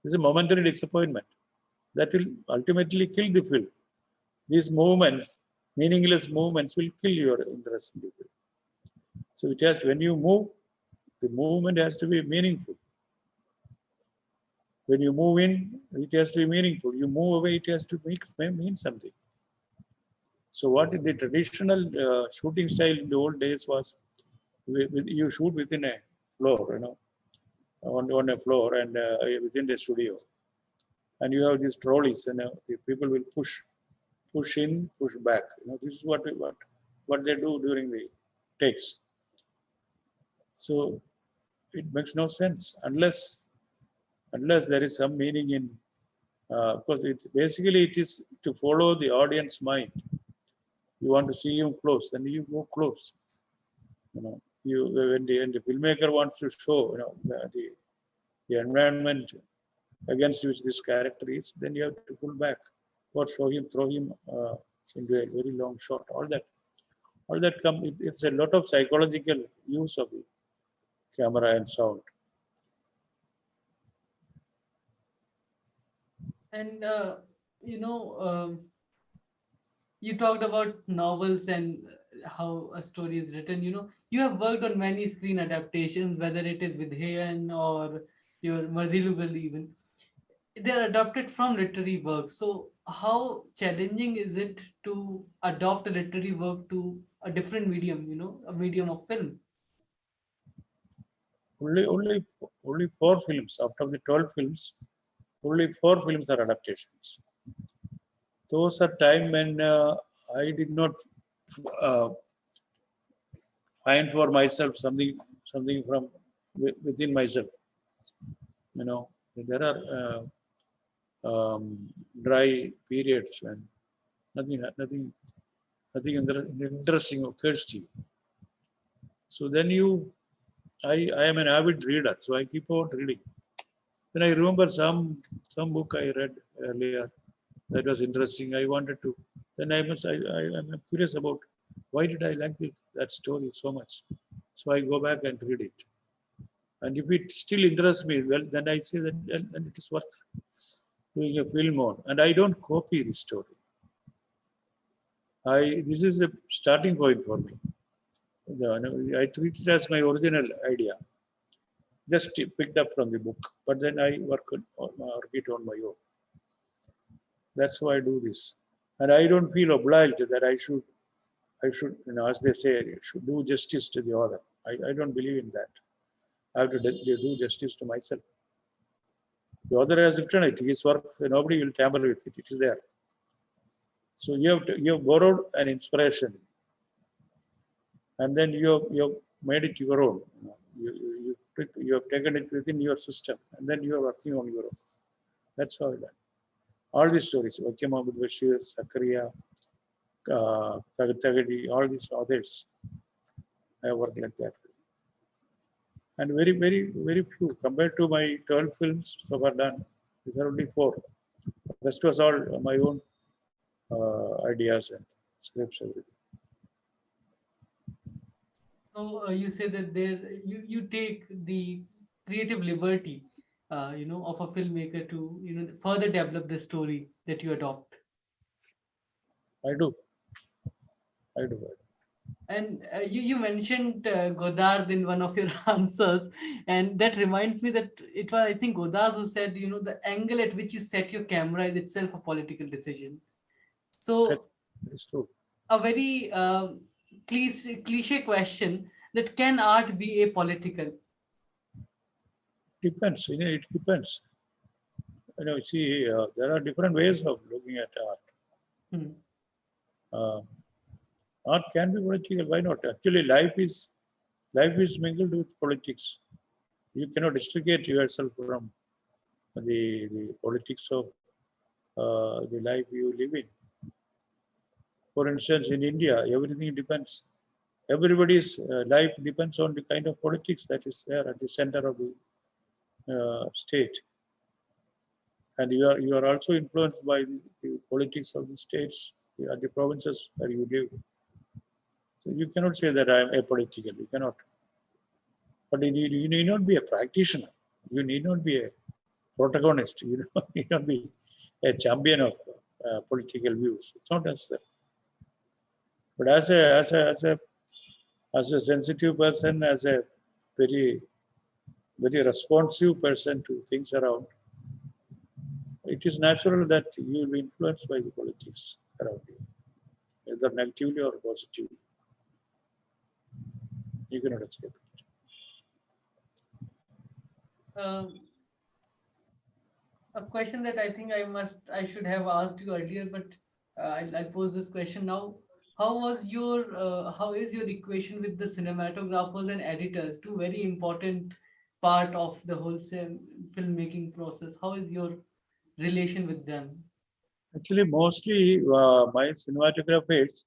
It's a momentary disappointment that will ultimately kill the film. These movements, meaningless movements, will kill your interest in the film. So it has, when you move, the movement has to be meaningful. When you move in, it has to be meaningful. You move away, it has to mean something. So what the traditional shooting style in the old days was, you shoot within a floor, on a floor and within the studio. And you have these trolleys, and the people will push in, push back. This is what they do during the takes. So it makes no sense unless there is some meaning in. Because it is to follow the audience mind. You want to see him close, then you go close. When the filmmaker wants to show, the environment against which this character is, then you have to pull back or throw him into a very long shot. All that it's a lot of psychological use of the camera and sound. And you talked about novels and how a story is written. You have worked on many screen adaptations, whether it is with Hayan or your Mardilugal even. They're adapted from literary works. So how challenging is it to adopt a literary work to a different medium, a medium of film? Only 4 films out of the 12 films. Only 4 films are adaptations. Those are time when I did not uh, find for myself something from within myself. There are dry periods when nothing interesting occurs to you. So then I am an avid reader, so I keep on reading. Then I remember some book I read earlier that was interesting. I wanted to. Then I'm curious about why did I like that story so much. So I go back and read it. And if it still interests me, well, then I say that then it is worth doing a film on. And I don't copy the story. This is a starting point for me. I treat it as my original idea, just picked up from the book. But then I work it on my own. That's why I do this, and I don't feel obliged that I should, as they say, should do justice to the author. I don't believe in that. I have to do justice to myself. The author has written it, his work, nobody will tamper with it. It is there. So you have borrowed an inspiration, and then you have made it your own. You have taken it within your system, and then you are working on your own. That's how I done. All these stories, Wakil Mahmood Bashir, Zakaria, Tagadi, all these others, I have worked like that. And very, very, very few compared to my 12 films so far done. These are only 4. The rest was all my own ideas and scripts, everything. So you say that you take the creative liberty of a filmmaker to, further develop the story that you adopt? I do. I do. And you mentioned Godard in one of your answers, and that reminds me that it was, I think, Godard who said, the angle at which you set your camera is itself a political decision. That So, is true. a very cliche question, that can art be apolitical? Depends. It depends. See, there are different ways of looking at art. Hmm. Uh, Art can be political. Why not? Actually, life is mingled with politics. You cannot districate yourself from the politics of the life you live in. For instance, in India, everything depends. Everybody's life depends on the kind of politics that is there at the center of the state, and you are also influenced by the politics of the states, the provinces where you live. So you cannot say that I am apolitical. You cannot. But you need not be a practitioner. You need not be a protagonist. You need not be a champion of political views. It's not necessary. But as a sensitive person, as a very very responsive person to things around, it is natural that you will be influenced by the politics around you, either negatively or positively. You cannot escape it. Um, a question that I think I should have asked you earlier, but I'll pose this question now. How is your equation with the cinematographers and editors, two very important part of the whole filmmaking process? How is your relation with them? Actually, mostly my cinematographers,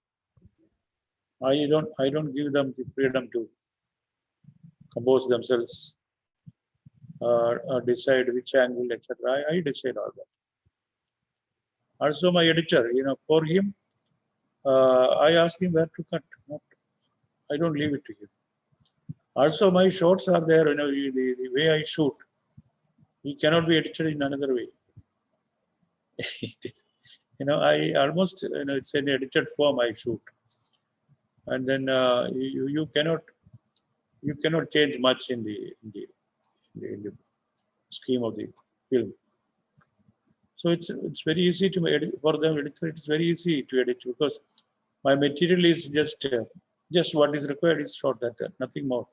I don't give them the freedom to compose themselves, decide which angle, etc. I decide all that. Also, my editor, for him, I ask him where to cut. Not, I don't leave it to him. Also, my shots are there. The way I shoot, he cannot be edited in another way. I almost, it's an edited form I shoot, and then you cannot change much in the scheme of the film. So it's very easy to edit for them. It's very easy to edit because my material is just what is required is shot, that nothing more.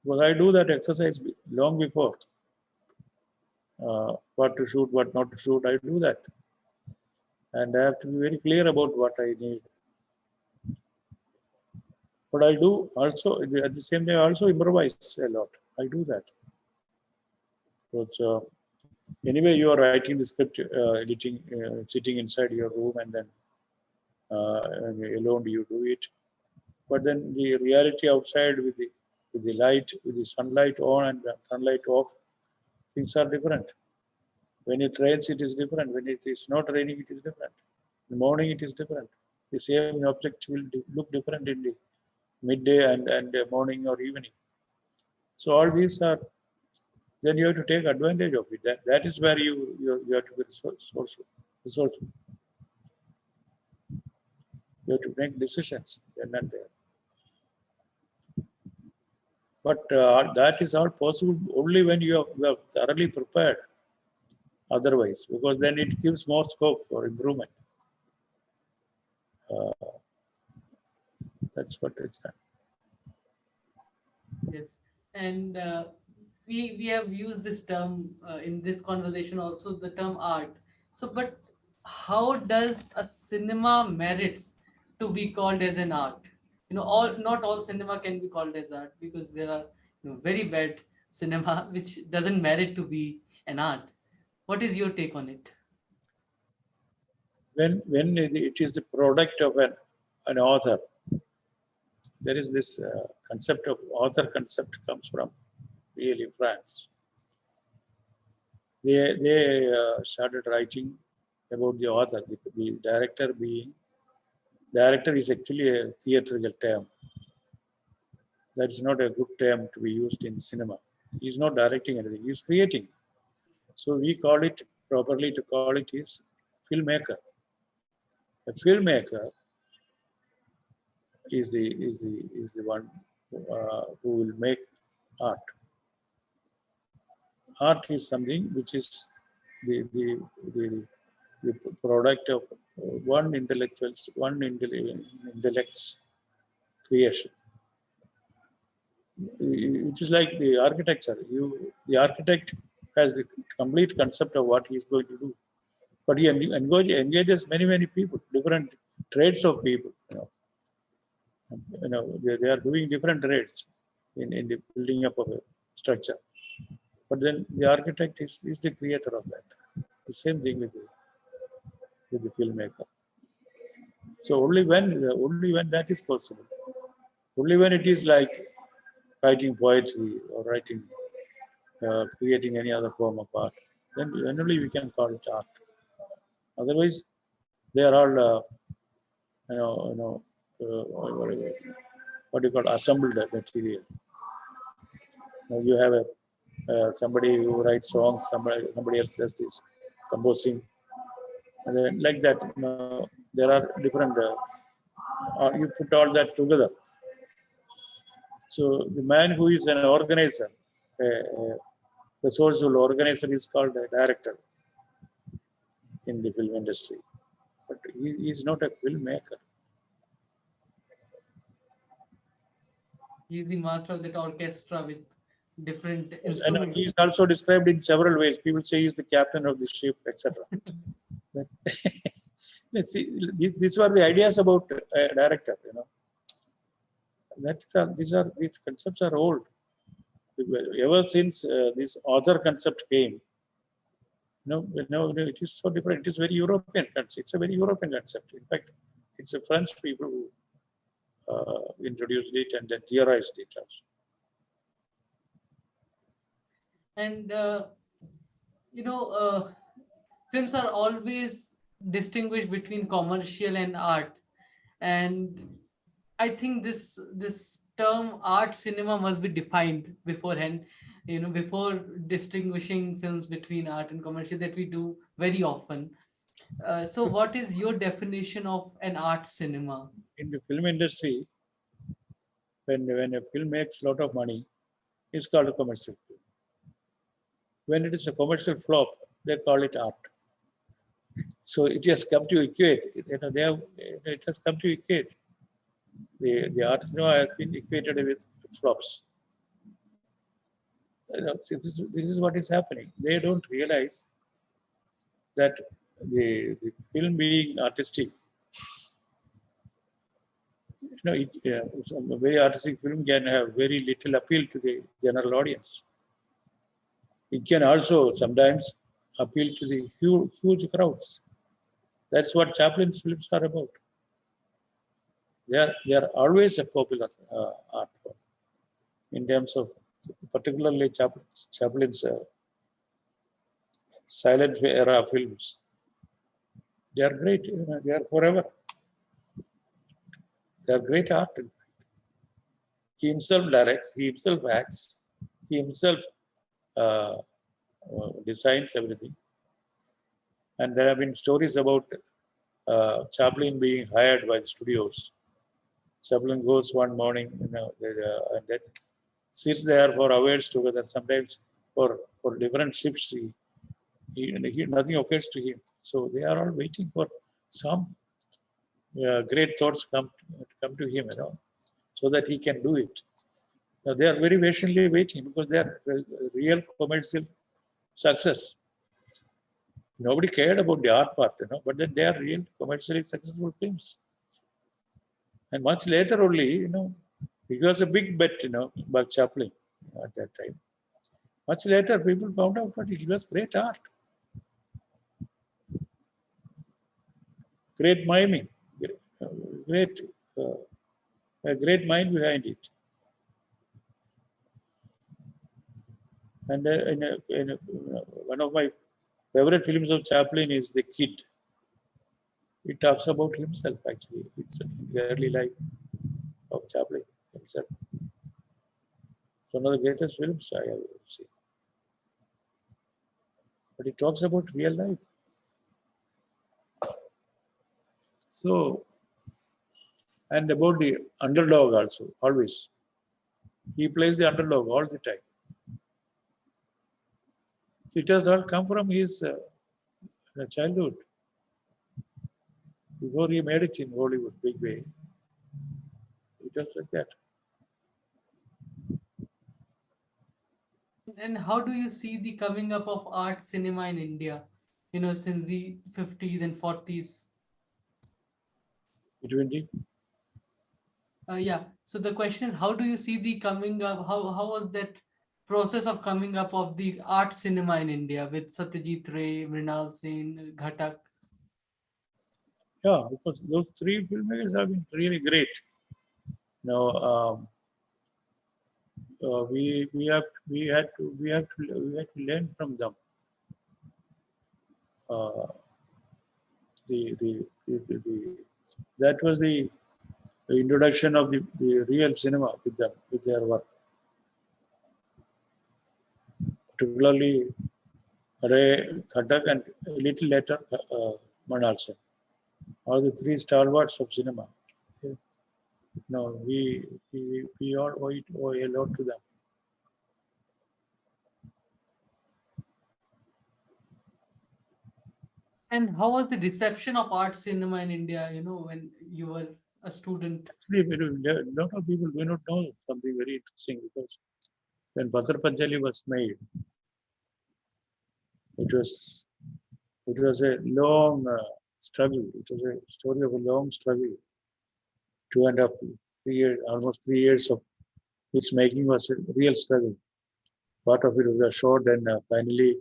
Because I do that exercise long before what to shoot, what not to shoot. I do that, and I have to be very clear about what I need. But I do also at the same time I also improvise a lot. I do that. So anyway, you are writing the script, editing, sitting inside your room, and then alone you do it. But then the reality outside with the light, with the sunlight on and the sunlight off, things are different. When it rains, it is different. When it is not raining, it is different. In the morning, it is different. The same object will look different in the midday and morning or evening. So all these are, then you have to take advantage of it. That is where you have to be resourceful. You have to make decisions then and there. But that is all possible only when you are thoroughly prepared. Otherwise, because then it gives more scope for improvement. Uh, that's what it's done. Yes, and we have used this term in this conversation also, the term art. So, but how does a cinema merits to be called as an art? All not all cinema can be called as art, because there are very bad cinema which doesn't merit to be an art. What is your take on it? When it is the product of an author, there is this concept of author concept comes from really France. They started writing about the author. The director is actually a theatrical term. That is not a good term to be used in cinema. He's not directing anything. He's creating. So we call it properly to call it is filmmaker. A filmmaker is the one who will make art. Art is something which is the, the product of intellect's creation. It is like the architecture. The architect has the complete concept of what he is going to do, but he engages many people, different trades of people. They are doing different trades in the building up of a structure. But then the architect is the creator of that. The same thing with the filmmaker. So only when that is possible, only when it is like writing poetry or creating any other form of art, then only we can call it art. Otherwise, they are all what do you call assembled material. You have somebody who writes songs, somebody else does this composing, and then like that. There are different. You put all that together. So the man who is an organizer, resourceful organizer, is called a director in the film industry. But he is not a filmmaker. He's the master of that orchestra with different And instruments. he is also described in several ways. People say he's the captain of the ship, etc. Let's see. These were the ideas about a director. These concepts are old. Ever since this author concept came, it is so different. It is very European concept. It's a very European concept. In fact, it's the French people who introduced it and then theorized it also. And films are always distinguished between commercial and art, and I think this term art cinema must be defined beforehand, before distinguishing films between art and commercial, that we do very often. So what is your definition of an art cinema? In the film industry, when a film makes a lot of money, it's called a commercial film. When it is a commercial flop, they call it art. So it has come to equate. It has come to equate. The art cinema has been equated with flops. See, this is what is happening. They don't realize that the film being artistic, a very artistic film can have very little appeal to the general audience. It can also sometimes appeal to the huge crowds. That's what Chaplin's films are about. They are always a popular art form in terms of particularly Chaplin's silent era films. They are great. They are forever. They are great art. He himself directs. He himself acts. He himself uh, designs everything. And there have been stories about Chaplin being hired by the studios. Chaplin goes one morning, and then sits there for hours together. Sometimes for different shifts, nothing occurs to him. So they are all waiting for some great thoughts come to him, so that he can do it. Now they are very patiently waiting because they are real commercial success. Nobody cared about the art part, but then they are real commercially successful films. And much later only, it was a big bet, by Chaplin at that time. Much later, people found out that it was great art, great miming, great, a great mind behind it. And one of my favorite films of Chaplin is The Kid. It talks about himself, actually. It's the early life of Chaplin himself. It's one of the greatest films I have seen. But it talks about real life. So, and about the underdog also, always. He plays the underdog all the time. So it has all come from his childhood. Before he made it in Hollywood, big way, it was like that. And how do you see the coming up of art cinema in India? Since the 50s and 40s. Between the Yeah. So the question is, how do you see the coming up? How was that process of coming up of the art cinema in India with Satyajit Ray, Mrinal Sen, Ghatak? yeah, because those three filmmakers have been really great. Now, we had to learn from them. Uh, the that was the introduction of the real cinema with them with their work, particularly Ray, Khatak, and a little later Manal Sen. All the three stalwarts of cinema. No, we all owe a lot to them. And how was the reception of art cinema in India, when you were a student? Actually, a lot of people do not know something very interesting because when Badr Panchali was made, it was it was a long struggle. It was a story of a long struggle. 2.5, 3 years, almost 3 years of its making was a real struggle. Part of it was short, and finally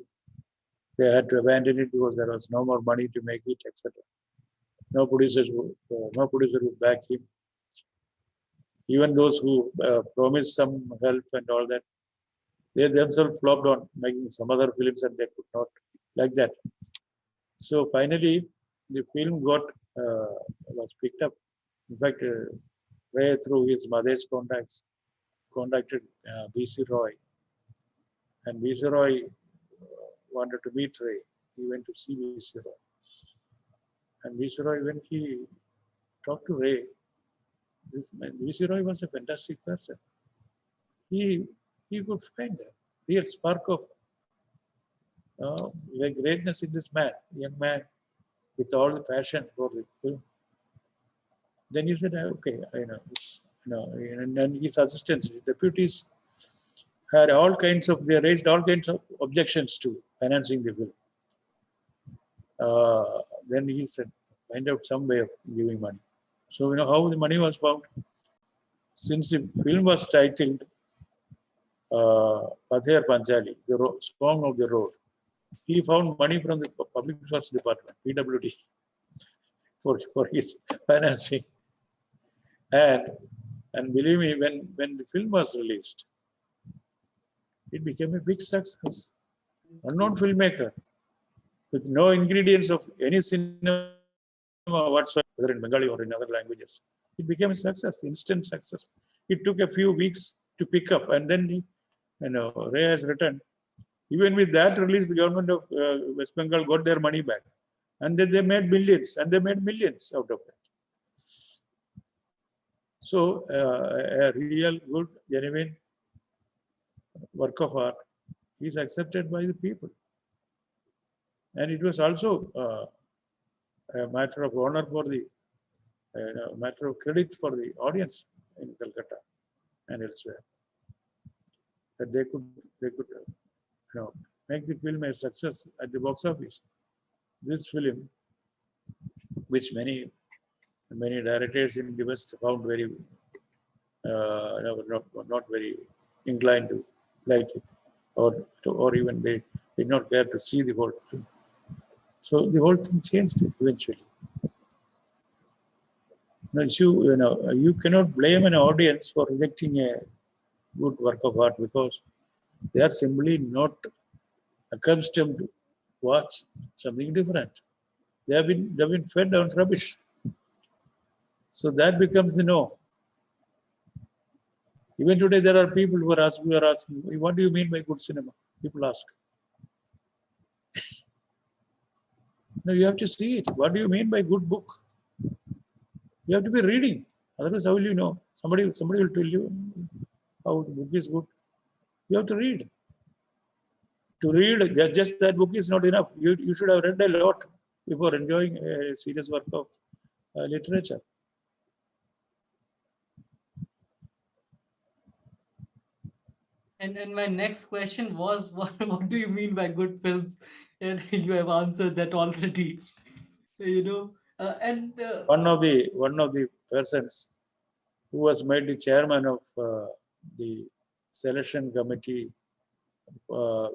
they had to abandon it because there was no more money to make it, etc. No producer would back him. Even those who promised some help and all that, they themselves flopped on making some other films, and they could not like that. So finally, the film was picked up. In fact, Ray, through his mother's contacts, contacted B.C. Roy, and B.C. Roy wanted to meet Ray. He went to see B.C. Roy, and B.C. Roy, when he talked to Ray, B.C. Roy was a fantastic person. He he could find the real spark of the greatness in this man, young man, with all the passion for the film. Then he said, okay, and his assistants, his deputies, had all kinds of, they raised all kinds of objections to financing the film. Then he said, find out some way of giving money. So, how the money was found? Since the film was titled Pather Panchali, Song of the Road, he found money from the Public Works Department, PWD, for his financing. And believe me, when the film was released, it became a big success. Unknown filmmaker with no ingredients of any cinema whatsoever, whether in Bengali or in other languages. It became a success, instant success. It took a few weeks to pick up, and then Ray has written. Even with that release, the government of West Bengal got their money back, and then they made millions, and they made millions out of that. So a real good, genuine work of art is accepted by the people. And it was also a matter of honor for the, matter of credit for the audience in Calcutta and elsewhere. That they could make the film a success at the box office. This film, which many directors in the West found very not very inclined to like it, or even they did not care to see the whole film. So the whole thing changed eventually. Now, you cannot blame an audience for rejecting a good work of art because they are simply not accustomed to watch something different. They've been fed on rubbish. So that becomes the no. Even today, there are people who are asking, what do you mean by good cinema? People ask. No, you have to see it. What do you mean by good book? You have to be reading. Otherwise, how will you know? Somebody will tell you how the book is good. You have to read. To read just that book is not enough. You should have read a lot before enjoying a serious work of literature. And my next question was, what do you mean by good films? And you have answered that already. You know, and One of the persons who was made the chairman of the selection committee,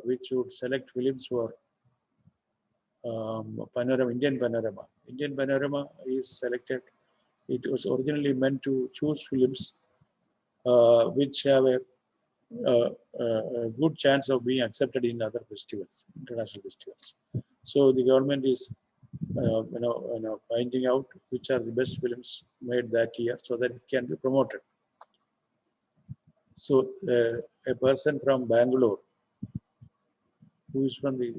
which would select films for Panorama, Indian Panorama. Indian Panorama is selected. It was originally meant to choose films which have a good chance of being accepted in other festivals, international festivals. So the government is, finding out which are the best films made that year, so that it can be promoted. So a person from Bangalore, who is from the,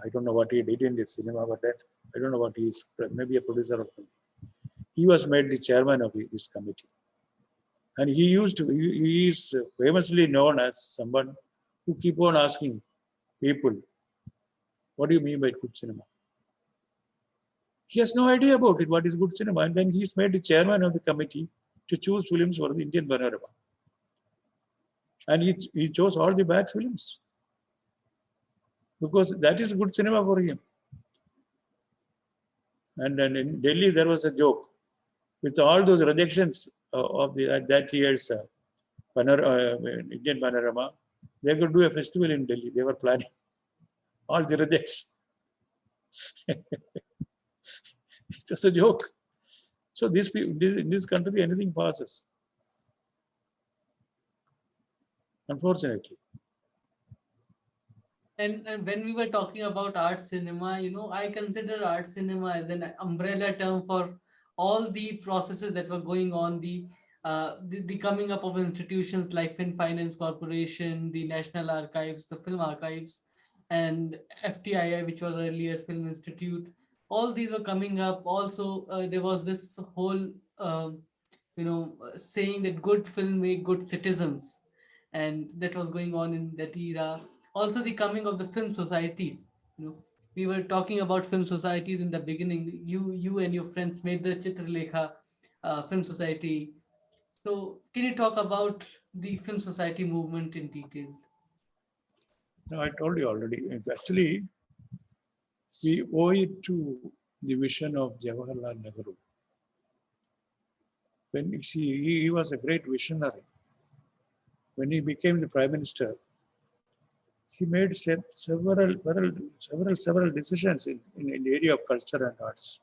I don't know what he did in the cinema, but that I don't know what he is, maybe a producer of film. He was made the chairman of this committee. And he is famously known as someone who keep on asking people, what do you mean by good cinema? He has no idea about it, what is good cinema. And then he's made the chairman of the committee to choose films for the Indian Panorama. And he chose all the bad films, because that is good cinema for him. And then in Delhi, there was a joke. With all those rejections of that year's Indian Panorama, they could do a festival in Delhi. They were planning all the rejects. It was a joke. So in this country, anything passes. Unfortunately. and when we were talking about art cinema, I consider art cinema as an umbrella term for all the processes that were going on, the coming up of institutions like Finance Corporation, the National Archives, the Film Archives, and FTII, which was earlier Film Institute. All these were coming up. Also, there was this whole, saying that good film make good citizens, and that was going on in that era. Also, the coming of the film societies. We were talking about film societies in the beginning. You and your friends made the Chitralekha Film Society. So, can you talk about the film society movement in detail? No, I told you already. Actually, we owe it to the vision of Jawaharlal Nehru. When he was a great visionary. When he became the prime minister, he made several decisions in the area of culture and arts.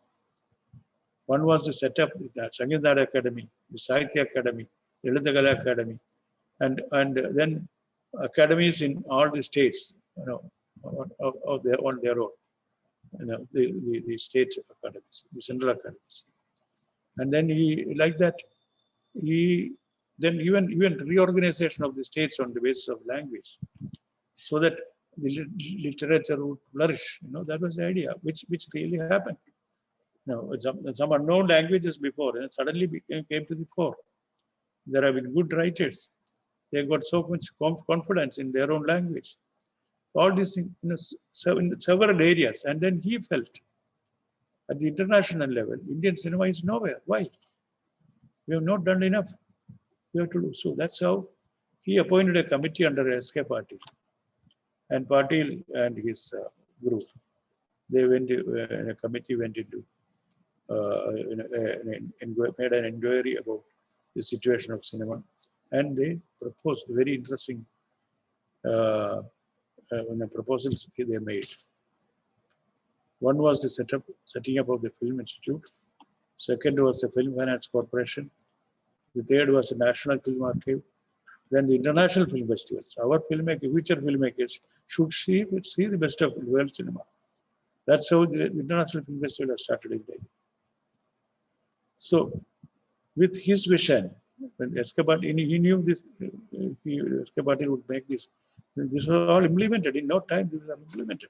One was to set up the Sangeetnada Academy, the Sahitya Academy, the Lalitagala Academy, and then academies in all the states, on their own, the state academies, the central academies. And then he, like that, he then even reorganization of the states on the basis of language, so that the literature would flourish. That was the idea, which really happened. Some unknown languages before, and suddenly came to the fore. There have been good writers. They got so much confidence in their own language. All these things, in several areas. And then he felt, at the international level, Indian cinema is nowhere. Why? We have not done enough. We have to do so. That's how he appointed a committee under S.K. Patil. And Patil and his group, they went a committee went into made an inquiry about the situation of cinema, and they proposed very interesting proposals they made. One was the setting up of the Film Institute. Second was the Film Finance Corporation. The third was the National Film Archive. Then the international film festivals. Our filmmakers, future filmmakers, should see the best of world cinema. That's how the international film festival has started in Delhi. So, with his vision, When Escabati, he knew this, Escabati would make this. This was all implemented. In no time, this was implemented.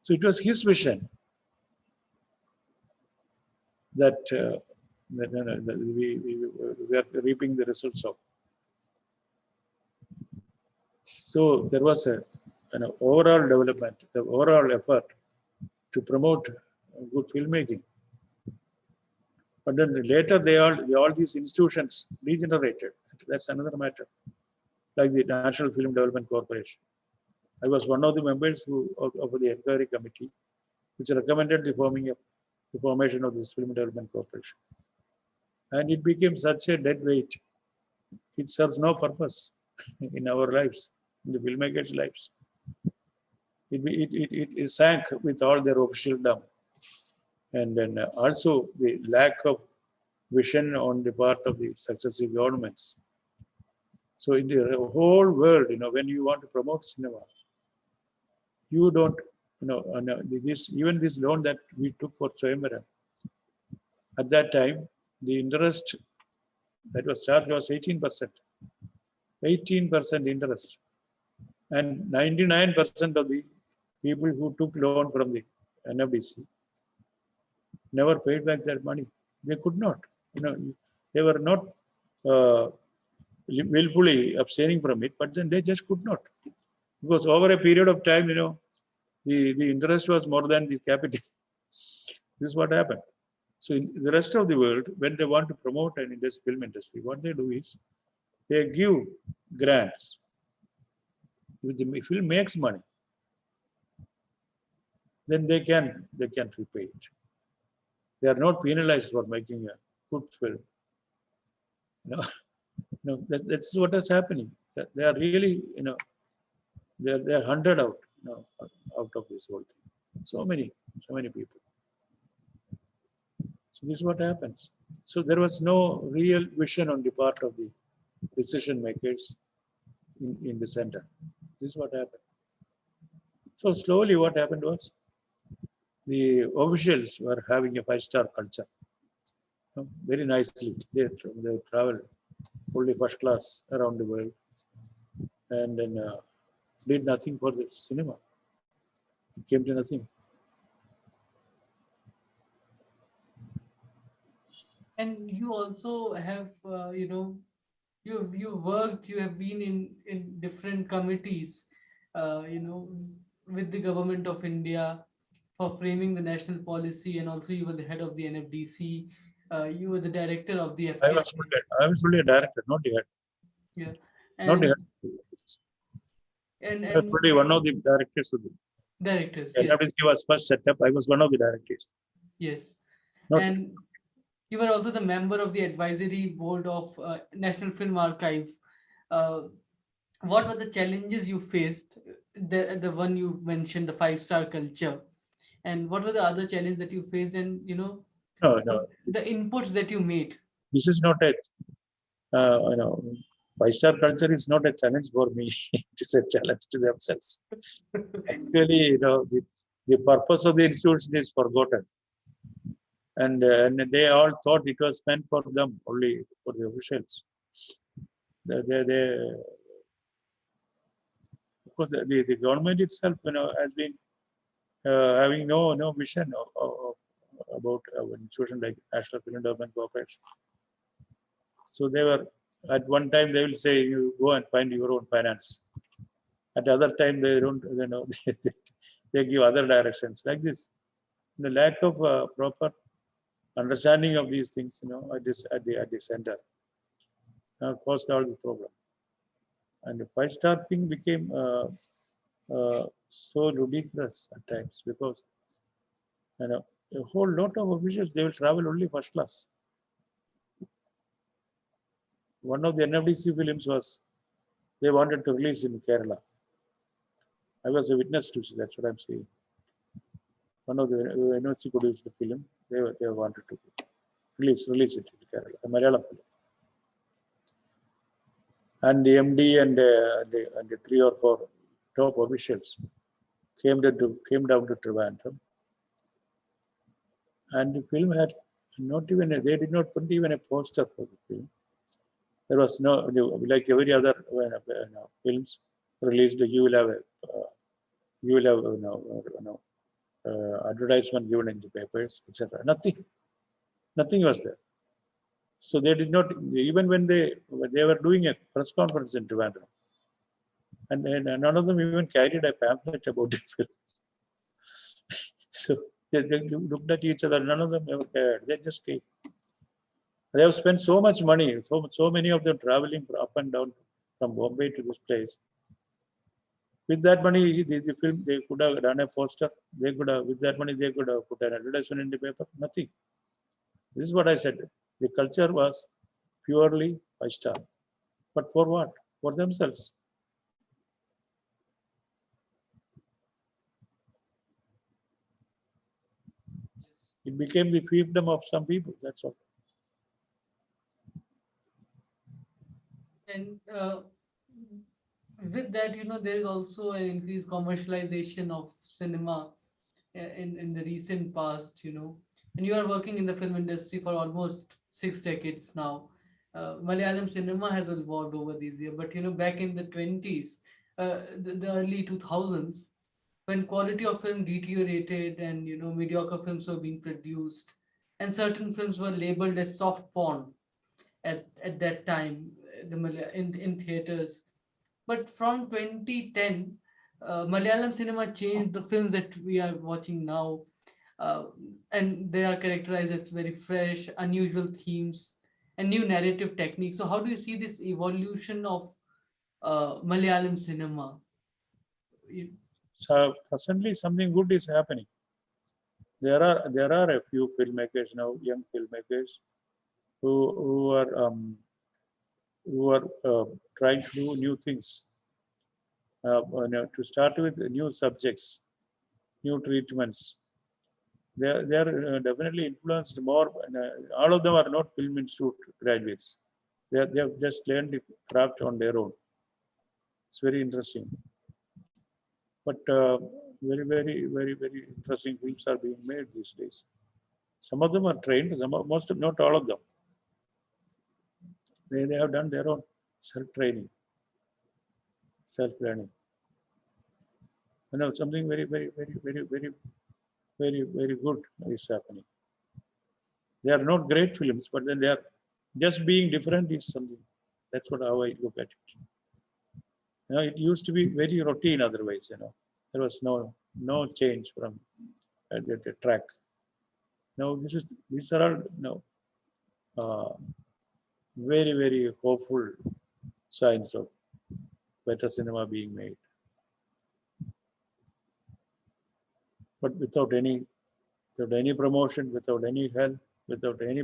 So it was his vision that, that we are reaping the results of. So there was an overall development, the overall effort to promote good filmmaking. But then later, all these institutions degenerated. That's another matter. Like the National Film Development Corporation. I was one of the members of the inquiry committee, which recommended the formation of this Film Development Corporation. And it became such a dead weight. It serves no purpose in our lives, in the filmmakers' lives. It sank with all their officialdom. And then also the lack of vision on the part of the successive governments. So in the whole world, when you want to promote cinema, you don't, even this loan that we took for Swayamvaram, at that time, the interest that was charged was 18%. 18% interest. And 99% of the people who took loan from the NFDC never paid back their money. They could not. They were not willfully abstaining from it, but then they just could not. Because over a period of time, the interest was more than the capital. This is what happened. So in the rest of the world, when they want to promote an film industry, what they do is they give grants. If the film makes money, then they can repay it. They are not penalized for making a good film. That's what is happening. They are really, they are hunted out, out of this whole thing. So many people. So this is what happens. So there was no real vision on the part of the decision makers in the center. This is what happened. So slowly what happened was the officials were having a five-star culture. Very nicely. They traveled only first class around the world and then did nothing for the cinema. It came to nothing. And you also have, you worked, you have been in different committees, with the government of India for framing the national policy, and also you were the head of the NFDC. You were the director of the FTI. I was only a director, not the head. Yeah, Not the and head. I was and only one of the directors of the directors. Yes, NFDC was first set up. I was one of the directors. yes, Not and you were also the member of the advisory board of National Film Archive. Uh, what were the challenges you faced? The one you mentioned, the five-star culture, and what were the other challenges that you faced? And no. the inputs that you made. This is not a five-star culture is not a challenge for me. It is a challenge to themselves. Actually, the purpose of the institution is forgotten. And they all thought it was meant for them, only for the officials. Because the government itself, has been having no vision about an institution like National Film Development Corporation. So they were, at one time they will say, you go and find your own finance. At the other time they don't, they give other directions like this. The lack of proper understanding of these things, at the center, caused all the problem. And the five-star thing became so ridiculous at times because a whole lot of officials, they will travel only first class. One of the NFDC films was, they wanted to release in Kerala. I was a witness to see, that's what I'm saying. One of the university produced the film, they wanted to release it in Kerala, a Malayalam film. And the MD and the 3 or 4 top officials came down to Trivandrum And the film had not even, they did not put even a poster for the film. There was no, like every other films released, you will have advertisement given in the papers, etc. Nothing was there. So they did not, even when they were doing a press conference in Trivandrum, and none of them even carried a pamphlet about the film. So they looked at each other. None of them ever cared. They just came. They have spent so much money, so many of them traveling up and down from Bombay to this place. With that money, the film, they could have done a poster. They could have, with that money, they could have put an advertisement in the paper. Nothing. This is what I said. The culture was purely five-star. But for what? For themselves. Yes. It became the fiefdom of some people. That's all. And with that, there is also an increased commercialization of cinema in the recent past, and you are working in the film industry for almost 6 decades now. Malayalam cinema has evolved over these years, but back in the 20s, the early 2000s, when quality of film deteriorated and mediocre films were being produced, and certain films were labeled as soft porn at that time, in theaters. But from 2010, Malayalam cinema changed the films that we are watching now, uh, and they are characterized as very fresh, unusual themes, and new narrative techniques. So, how do you see this evolution of Malayalam cinema? You- So presently, something good is happening. There are a few filmmakers now, young filmmakers, who are trying to do new things. To start with new subjects, new treatments. They are definitely influenced more. All of them are not film institute graduates. They have just learned the craft on their own. It's very interesting. But very interesting films are being made these days. Some of them are trained. Not all of them. They have done their own self training, self learning. Something very good is happening. They are not great films, but then they are just being different is something. That's what how I look at it. It used to be very routine otherwise. There was no change from the track. Now these are all uh, very hopeful signs of better cinema being made, but without any promotion, without any help, without any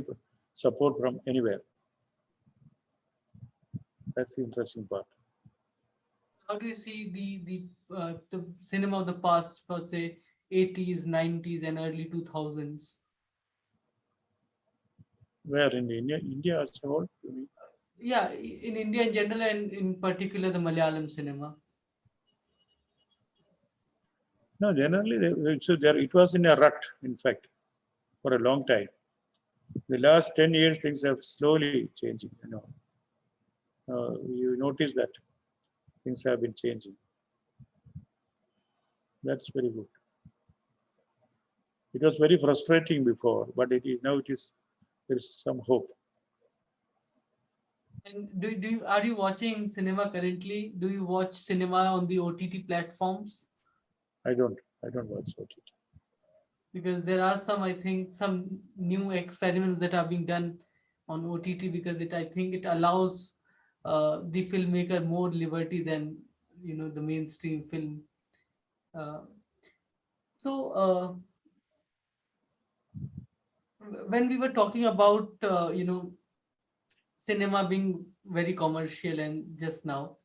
support from anywhere. That's the interesting part. How do you see the cinema of the past, for say 80s, 90s, and early 2000s? Where in India as a whole, you mean? Yeah, in India in general, and in particular the Malayalam cinema. No, generally, it was in a rut, in fact, for a long time. The last 10 years, things have slowly changing. You notice that things have been changing. That's very good. It was very frustrating before, but now there is some hope. And are you watching cinema currently? Do you watch cinema on the OTT platforms? I don't watch OTT. Because there are some, I think, some new experiments that are being done on OTT, because I think it allows the filmmaker more liberty than the mainstream film. Uh, so when we were talking about cinema being very commercial, and just now,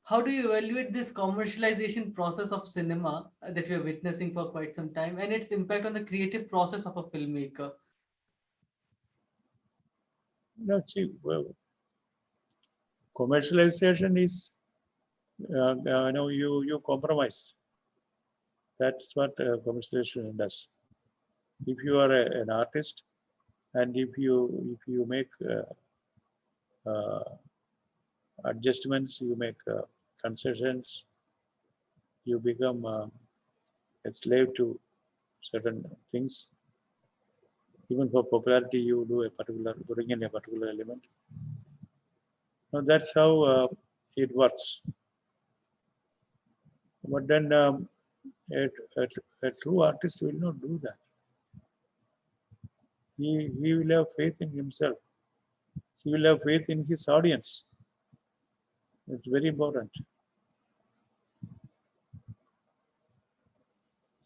how do you evaluate this commercialization process of cinema that we are witnessing for quite some time, and its impact on the creative process of a filmmaker? No, see, well, commercialization is, you compromise. That's what commercialization does. If you are an artist, and if you make uh, adjustments, you make concessions, you become a slave to certain things. Even for popularity, you do a particular, bring in a particular element. Now that's how it works. But then a, a, a true artist will not do that. He will have faith in himself. He will have faith in his audience. It's very important.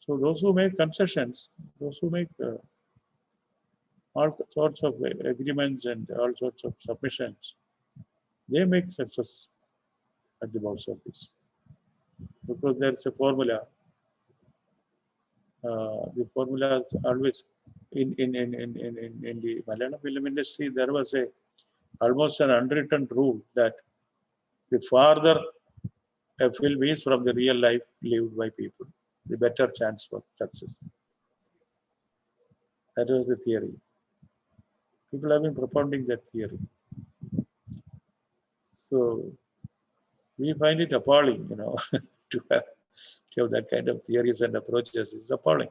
So those who make concessions, those who make all sorts of agreements and all sorts of submissions, they make success at the box office because there's a formula. The formula is always in the Malayalam film industry. There was a almost an unwritten rule that the farther a film is from the real life lived by people, the better chance for success. That was the theory. People have been propounding that theory. So we find it appalling, to have that kind of theories and approaches. It's appalling.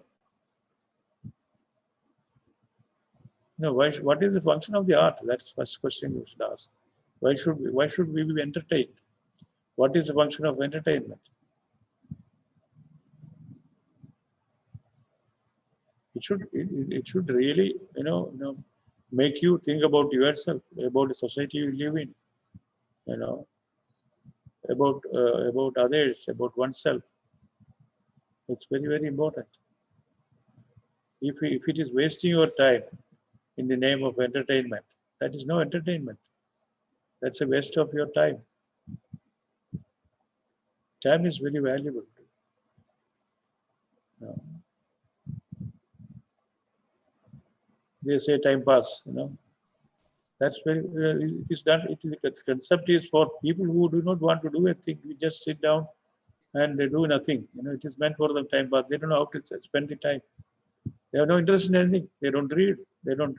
What is the function of the art? That's the first question you should ask. Why should we be entertained? What is the function of entertainment? It should really, make you think about yourself, about the society you live in, you know, about others, about oneself. It's very, very important. If it is wasting your time in the name of entertainment, that is no entertainment. That's a waste of your time. Time is very valuable. You They say time pass, That's very, it is done. The concept is for people who do not want to do a thing. We just sit down and they do nothing. It is meant for them time pass. They don't know how to spend the time. They have no interest in anything. They don't read. They don't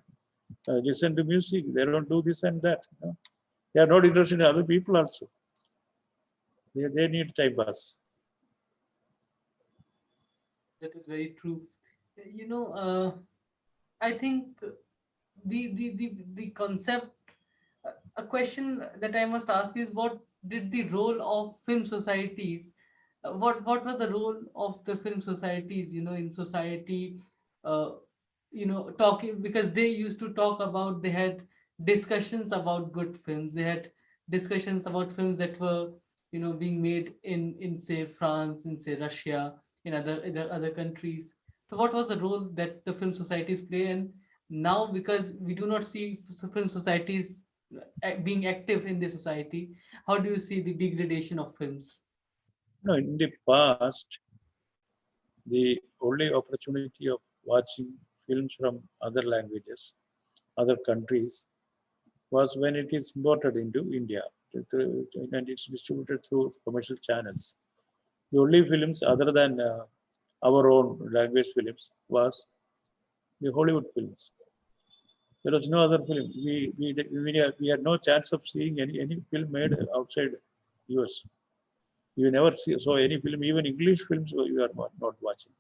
listen to music. They don't do this and that. They are not interested in other people also. They need time pass. That is very true. You know, I think the concept. A question that I must ask is, what did the role of film societies? What was the role of the film societies? In society, uh, talking, because they used to talk about. They had discussions about good films. They had discussions about films that were being made in say France, in say Russia, in other countries. So what was the role that the film societies play? And now, because we do not see film societies being active in the society, how do you see the degradation of films? No, in the past, the only opportunity of watching films from other languages, other countries, was when it is imported into India and it's distributed through commercial channels. The only films other than our own language films was the Hollywood films. There was no other film. We had no chance of seeing any film made outside US. You never saw any film, even English films you are not watching.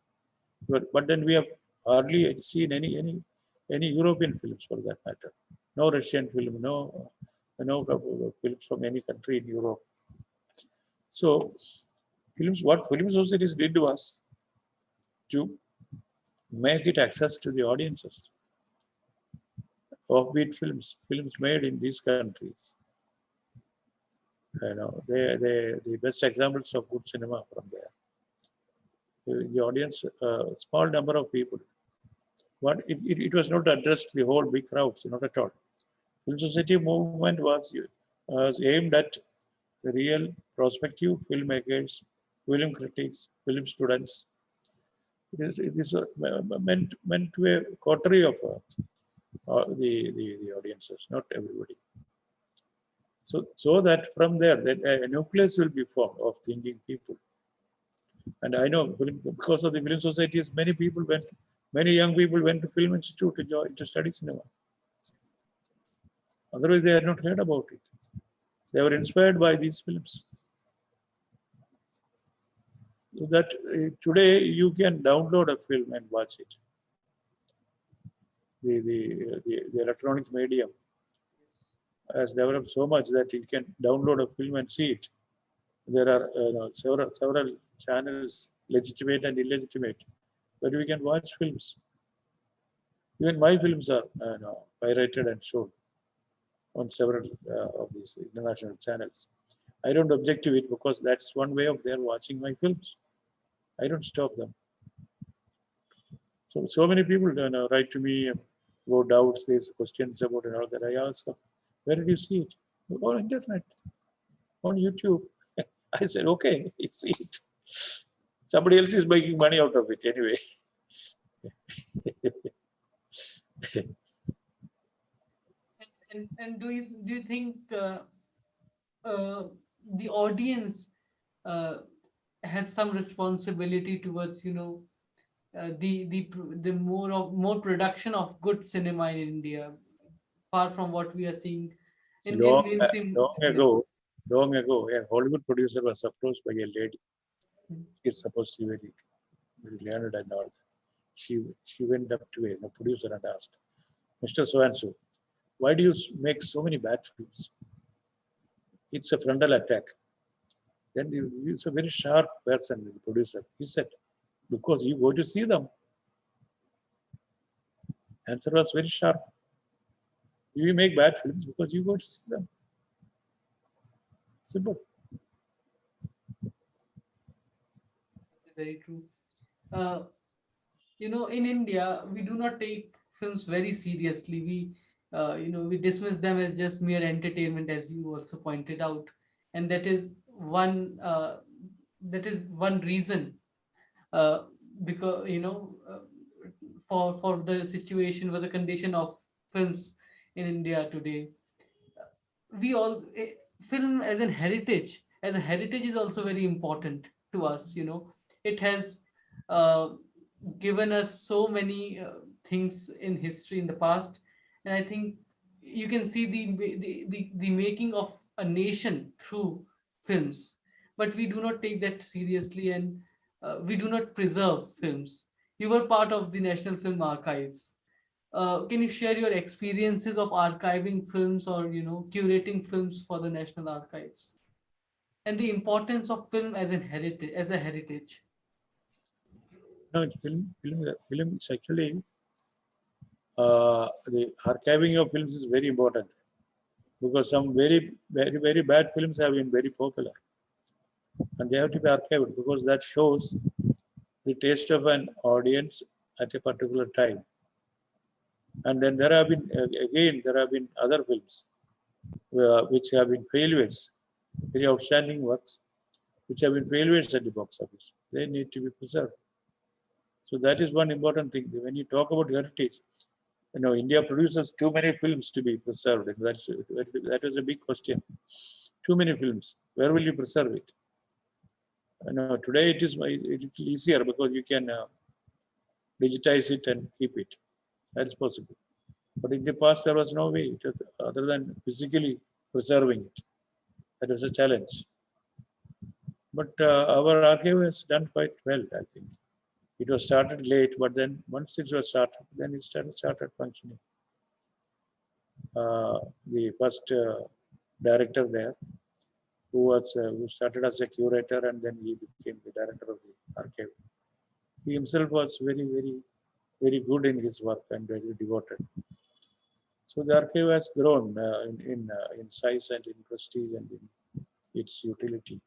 But then we have hardly seen any European films for that matter. No Russian film, no films from any country in Europe. So what film societies did was to make it access to the audiences. Offbeat films made in these countries. They the best examples of good cinema from there. The audience, small number of people. It was not addressed the whole big crowds, not at all. Film society movement was aimed at the real prospective filmmakers, film critics, film students. It is meant to a coterie of the audiences, not everybody. So that from there, that a nucleus will be formed of thinking people. And I know because of the film societies, many people Many young people went to film institute to study cinema. Otherwise, they had not heard about it. They were inspired by these films. So that today you can download a film and watch it. The electronics medium has developed so much that you can download a film and see it. There are several channels, legitimate and illegitimate, but we can watch films. Even my films are pirated and shown on several of these international channels. I don't object to it because that's one way of their watching my films. I don't stop them. So many people write to me about doubts, there's questions about and all that. I ask them, where did you see it? On internet, on YouTube. I said, okay, you see it. Somebody else is making money out of it anyway. And do you think uh, the audience uh, has some responsibility towards the more production of good cinema in India, far from what we are seeing in Long, mainstream long film. ago, long ago, a Hollywood producer was approached by a lady. Is supposed to be very learned and all. She went up to a producer and asked, Mr. So and so, why do you make so many bad films? It's a frontal attack. Then he's a very sharp person, the producer. He said, because you go to see them. Answer was very sharp. You make bad films because you go to see them. Simple. Very true. uh, in India, we do not take films very seriously. We dismiss them as just mere entertainment, as you also pointed out, and that is one reason, uh, because for the situation, for the condition of films in India today. We all Film as a heritage is also very important to us. It has uh, given us so many things in history in the past, and I think you can see the making of a nation through films, but we do not take that seriously, and we do not preserve films. You were part of the National Film Archives. Can you share your experiences of archiving films, or curating films for the National Archives, and the importance of film as a heritage? No, film is actually the archiving of films is very important because some very bad films have been very popular and they have to be archived because that shows the taste of an audience at a particular time. And then there have been there have been other films which have been failures, very outstanding works which have been failures at the box office. They need to be preserved. So that is one important thing. When you talk about heritage, India produces too many films to be preserved. And that is a big question. Too many films. Where will you preserve it? Today it is easier because you can digitize it and keep it. That is possible. But in the past, there was no way other than physically preserving it. That was a challenge. But our archive has done quite well, I think. It was started late, but then once it was started, then it started functioning. The first director there, who started as a curator and then he became the director of the archive. He himself was very good in his work and very devoted. So the archive has grown in size and in prestige and in its utility.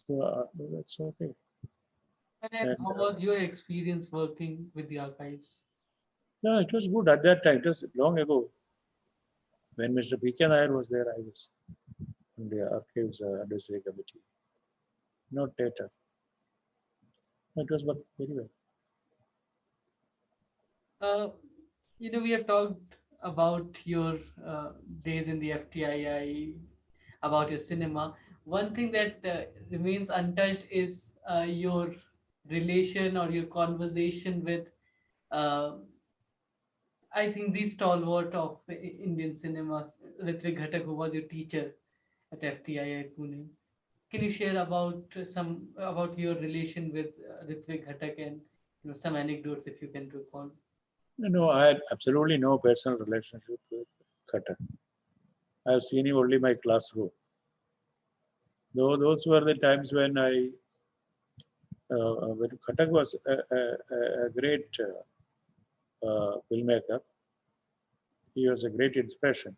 So that's okay. And then And how was your experience working with the archives? yeah, it was good at that time. It was long ago when Mr. P.K. Nair was there. I was in the archives advisory committee, not later. It was worked very well. Uh, we have talked about your days in the FTII, about your cinema. One thing that remains untouched is your relation or your conversation with, uh, I think, the stalwart of Indian cinemas, Ritvik Ghatak, who was your teacher at FTI Pune. Can you share about some about your relation with Ritvik Ghatak, and some anecdotes if you can recall? No, I had absolutely no personal relationship with Cutter. I have seen him only in my classroom. Though those were the times when Cutter was a great filmmaker. He was a great inspiration.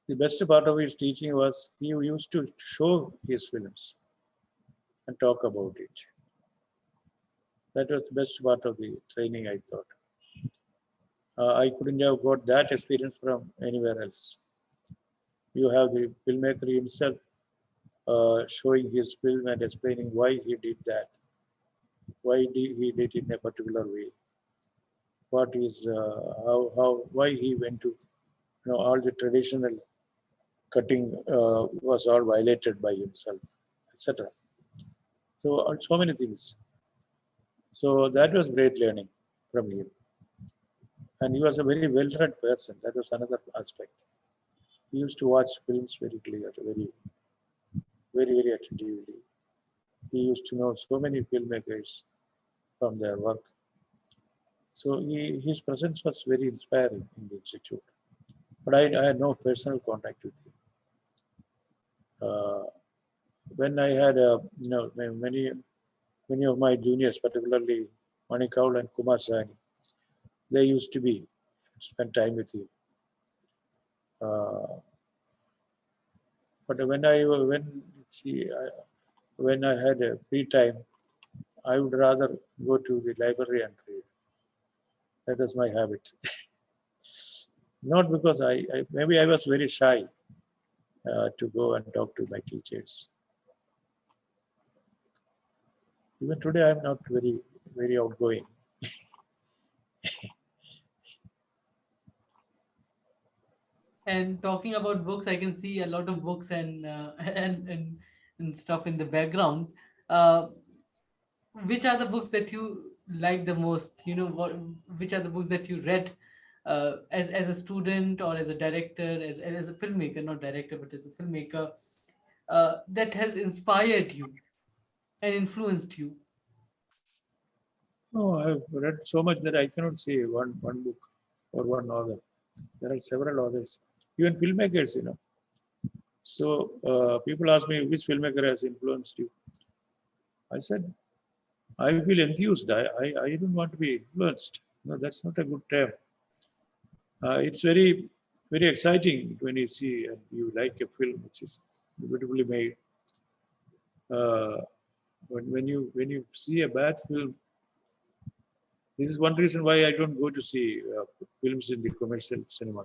The best part of his teaching was he used to show his films and talk about it. That was the best part of the training, I thought. I couldn't have got that experience from anywhere else. You have the filmmaker himself showing his film and explaining why he did that, he did it in a particular way, what is, why he went to, all the traditional cutting was all violated by himself, etc. So, so many things. So that was great learning from him. And he was a very well-read person. That was another aspect. He used to watch films very clearly, very attentively. He used to know so many filmmakers from their work. So his presence was very inspiring in the institute. But I had no personal contact with him. Uh, when I had, many of my juniors, particularly Mani Kaul and Kumar Sahni, they used to be spend time with him. Uh, but when I had a free time, I would rather go to the library and read. That was my habit. Not because maybe I was very shy to go and talk to my teachers. Even today, I'm not very outgoing. And talking about books, I can see a lot of books and and stuff in the background. Uh, which are the books that you like the most? Which are the books that you read as a student or as a director, as a filmmaker, not director, but as a filmmaker, that has inspired you and influenced you? No, I've read so much that I cannot say one book or one author. There are several authors, even filmmakers, So people ask me which filmmaker has influenced you. I said I feel enthused. I don't want to be influenced. No, that's not a good term. It's very exciting when you see and you like a film which is beautifully made. Uh, when you see a bad film, this is one reason why I don't go to see films in the commercial cinema.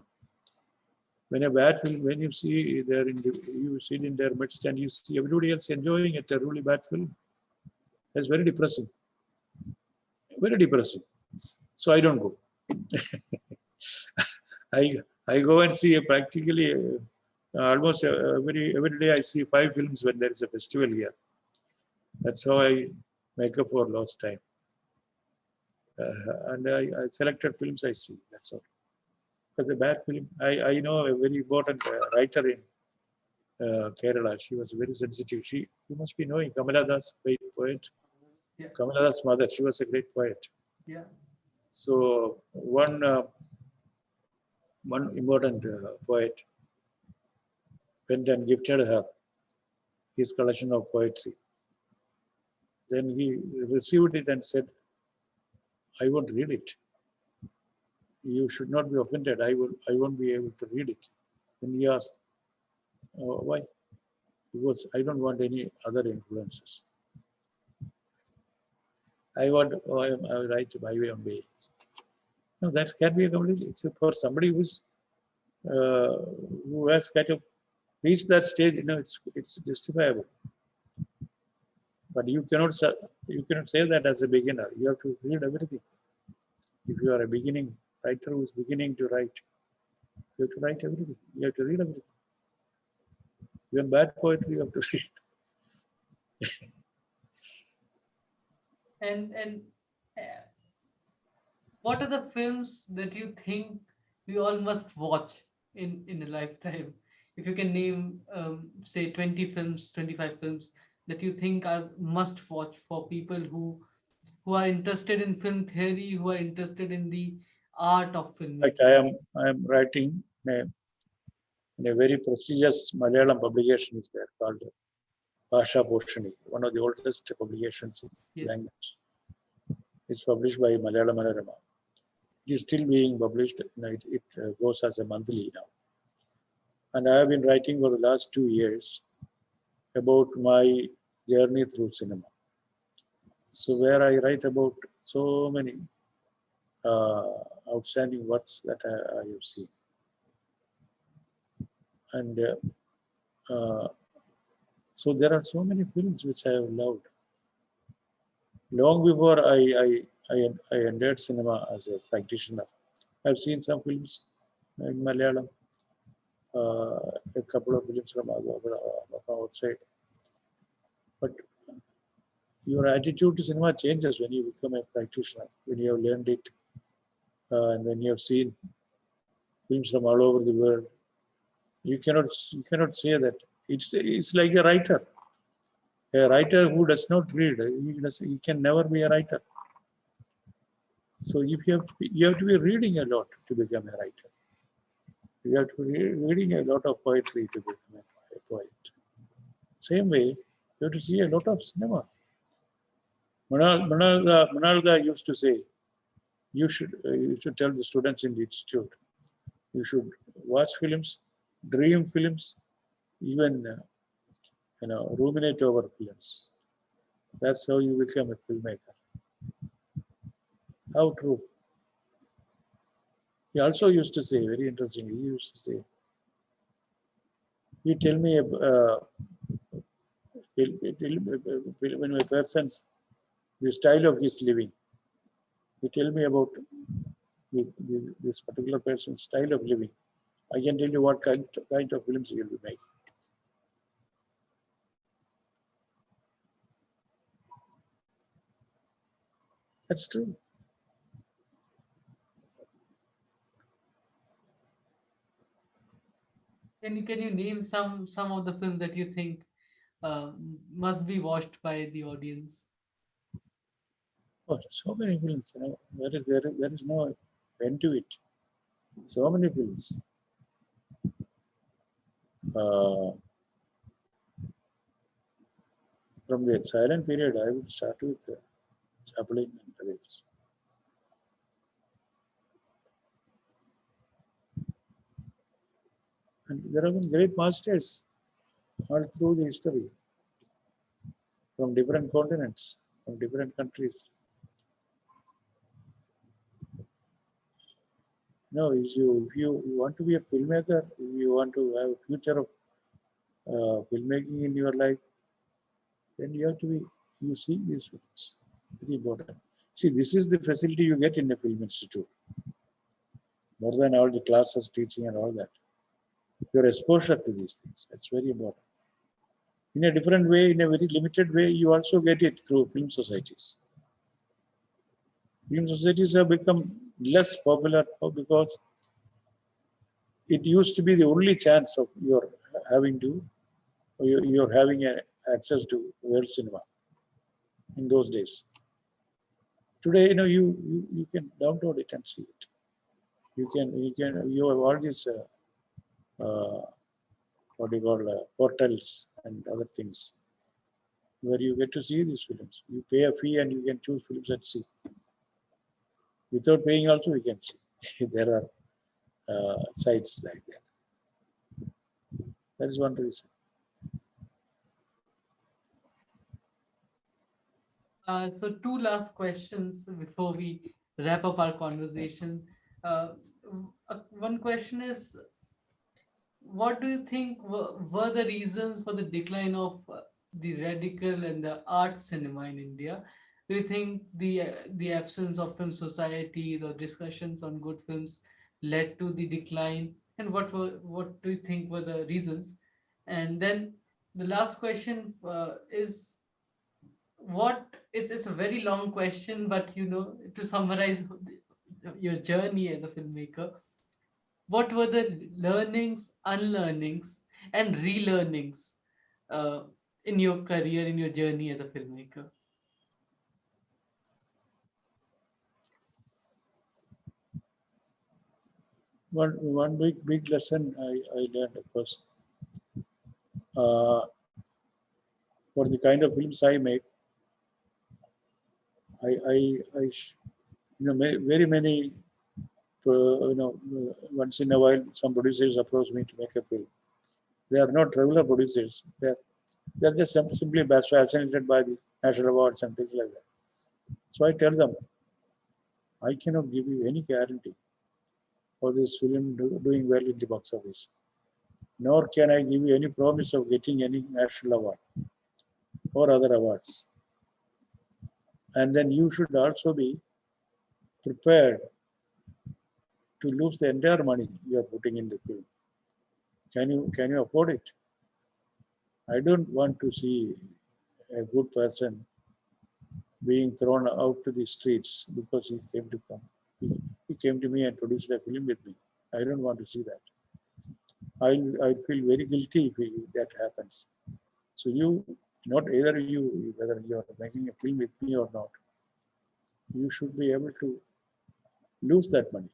When a bad film, when you see there you see it in their midst and you see everybody else enjoying it, a really bad film, that's very depressing. Very depressing. So I don't go. I I go and see practically almost every day I see 5 films when there is a festival here. That's how I make up for lost time. And I selected films I see. That's all. Because the bad film, I know a very important writer in Kerala. She was very sensitive. You must be knowing Kamala Das, great poet. Yeah, Kamala Das' mother, she was a great poet. yeah. So one important poet went and gifted her his collection of poetry. Then he received it and said, "I won't read it. You should not be offended. I won't be able to read it." Then he asked, "Why?" Because I don't want any other influences. I write my way on way. No, that can be a completely it's for somebody uh, who has kind of reached that stage. It's justifiable. But you cannot say that as a beginner. You have to read everything. If you are a beginning writer who is beginning to write, you have to write everything. You have to read everything. Even bad poetry you have to read. And uh, what are the films that you think we all must watch in a lifetime? If you can name, say, 20 films, 25 films that you think are must watch for people who are interested in film theory, who are interested in the art of Like filmmaking. I am writing in a very prestigious Malayalam publication is there called Bhasha Poshani, one of the oldest publications in Yes. language. It's published by Malayalam Manorama. It is still being published. It goes as a monthly now. And I have been writing for the last 2 years about my journey through cinema. So where I write about so many uh, outstanding works that I have seen. And uh, so there are so many films which I have loved. Long before I entered cinema as a practitioner, I've seen some films in Malayalam, a couple of films from outside. But your attitude to cinema changes when you become a practitioner, when you have learned it, and when you have seen films from all over the world. You cannot say that it's like a writer. A writer who does not read, he can never be a writer. So if you have to be reading a lot to become a writer. You have to be reading a lot of poetry to become a poet. Same way, you have to see a lot of cinema. Manalga used to say, you should tell the students in the institute, you should watch films, dream films, even ruminate over films. That's how you become a filmmaker. How true. He also used to say, very interesting, he used to say, you tell me when a person's the style of his living. You tell me about this particular person's style of living. I can tell you what kind of films he will be making. That's true. Can you name some of the films that you think must be watched by the audience? Oh, so many films. There is no end to it. So many films. Uh, from the silent period, I would start with Chaplin and others. And there have been great masters all through the history from different continents, from different countries. No, if you want to be a filmmaker, if you want to have a future of filmmaking in your life, then you have to be you see these films. Very important. See, this is the facility you get in a film institute, more than all the classes, teaching, and all that. Your exposure to these things. That's very important. In a different way, in a very limited way, you also get it through film societies. Film societies have become less popular now because it used to be the only chance of your having to you're having access to world cinema in those days. Today, you can download it and see it. You have all these what do you call portals and other things where you get to see these films. You pay a fee and you can choose films and see. Without paying also we can see. There are sites like that. That is one reason. So two last questions before we wrap up our conversation. One question is, what do you think were the reasons for the decline of the radical and the art cinema in India? Do you think the absence of film societies or discussions on good films led to the decline? And what do you think were the reasons? And then the last question is, It's a very long question, but to summarize your journey as a filmmaker, what were the learnings, unlearnings, and relearnings uh, in your career, in your journey as a filmmaker? One big lesson I learned, of course, uh, for the kind of films I make, very many, once in a while, some producers approach me to make a film. They are not regular producers. They're just simply fascinated by the national awards and things like that. So I tell them, I cannot give you any guarantee for this film doing well in the box office. Nor can I give you any promise of getting any national award or other awards. And then you should also be prepared to lose the entire money you are putting in the film. Can you afford it? I don't want to see a good person being thrown out to the streets because he came to me and produced a film with me. I don't want to see that. I feel very guilty if that happens. So not either whether you are making a film with me or not, you should be able to lose that money.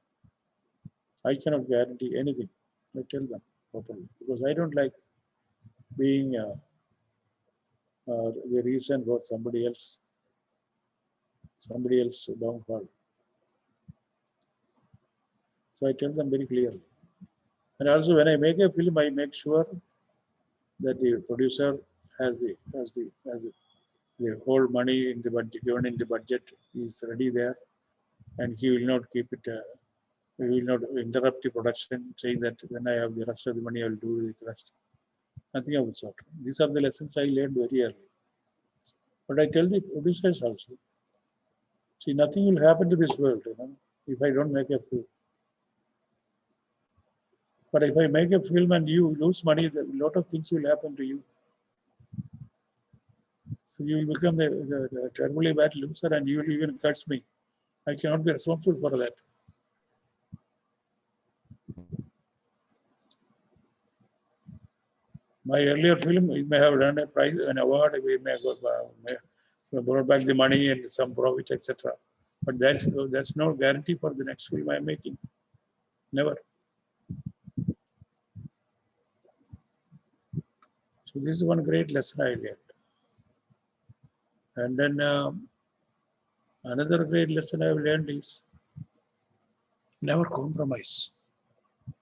I cannot guarantee anything. I tell them properly because I don't like being the reason for somebody else downfall. So I tell them very clearly. And also, when I make a film, I make sure that the producer has the whole money in the budget given in the budget is ready there, and he will not keep it. He will not interrupt the production, saying that when I have the rest of the money, I will do the rest. Nothing of the sort. These are the lessons I learned very early. But I tell the producers also, see, nothing will happen to this world, if I don't make a film. But if I make a film and you lose money, a lot of things will happen to you. So you will become the terribly bad loser and you will even curse me. I cannot be responsible for that. My earlier film, it may have earned a prize, an award, we may have brought back the money and some profit, etc. But that's no guarantee for the next film I'm making. Never. So this is one great lesson I learned. And then another great lesson I've learned is never compromise.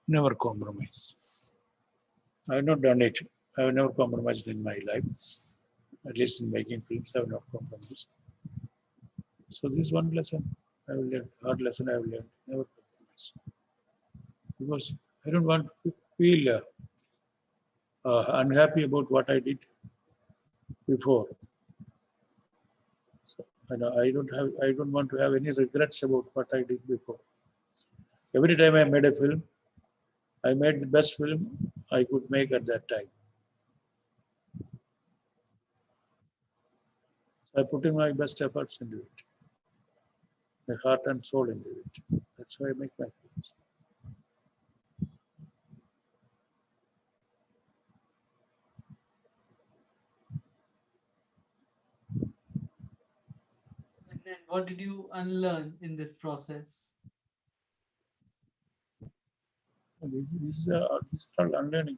Never compromise. I've not done it. I've never compromised in my life. At least in making films, I've not compromised. So this one lesson I will learn, hard lesson I will learn, never compromise. Because I don't want to feel unhappy about what I did before. So, I don't want to have any regrets about what I did before. Every time I made a film, I made the best film I could make at that time. So I put in my best efforts into it, my heart and soul into it. That's why I make my films. And then what did you unlearn in this process? This is all unlearning.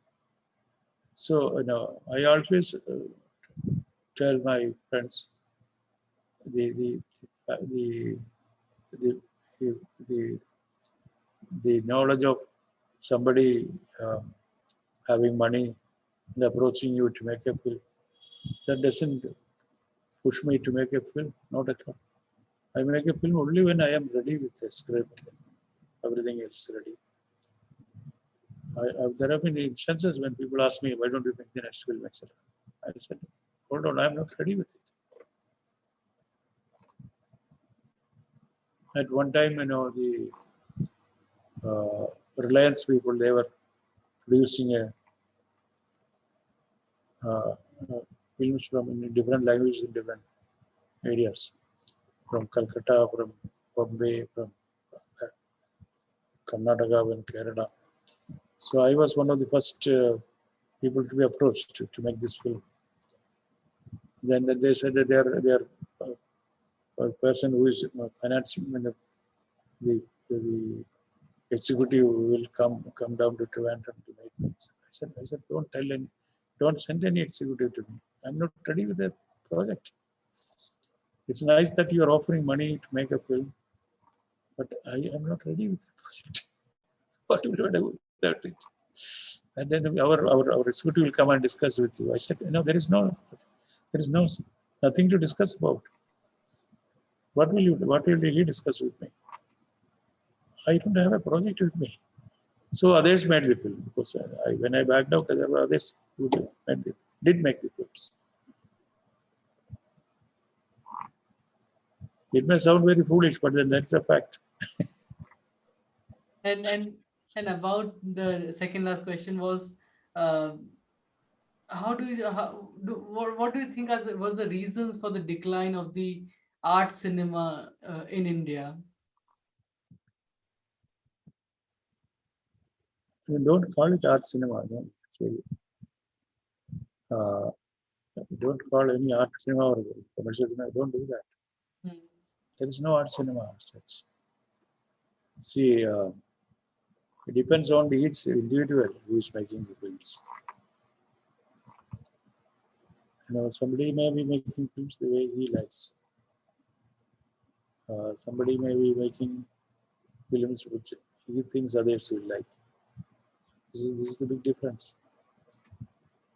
So, I always tell my friends the the uh, the the the, the, the knowledge of somebody having money and approaching you to make a film, that doesn't push me to make a film, not at all. I make a film only when I am ready with the script, everything else ready. There have been instances when people ask me, why don't you make the next film, etc. I said, hold on, I'm not ready with it. At one time, the Reliance people, they were producing uh, films from in different languages in different areas, from Calcutta, from Bombay, from Karnataka and Kerala. So I was one of the first people to be approached to make this film. Then they said that they are a person who is financing the executive will come down to Trivandrum to make it. I said, don't send any executive to me. I'm not ready with the project. It's nice that you are offering money to make a film, but I am not ready with the project. What will I do without it? And then our executive will come and discuss with you. I said, there is no nothing to discuss about. What will he discuss with me? I don't have a project with me. So others made the film because when I backed out, there were others who did make the films. It may sound very foolish, but then that's a fact. And and and about the second last question was, uh, how do you what do you think are were the reasons for the decline of the art cinema in India? You don't call it art cinema. No? It's very, uh, don't call any art cinema or commercial cinema. Don't do that. Hmm. There is no art cinema as such. See, it depends on each individual who is making the films. Somebody may be making films the way he likes. Somebody may be making films which he thinks others will like. This is the big difference.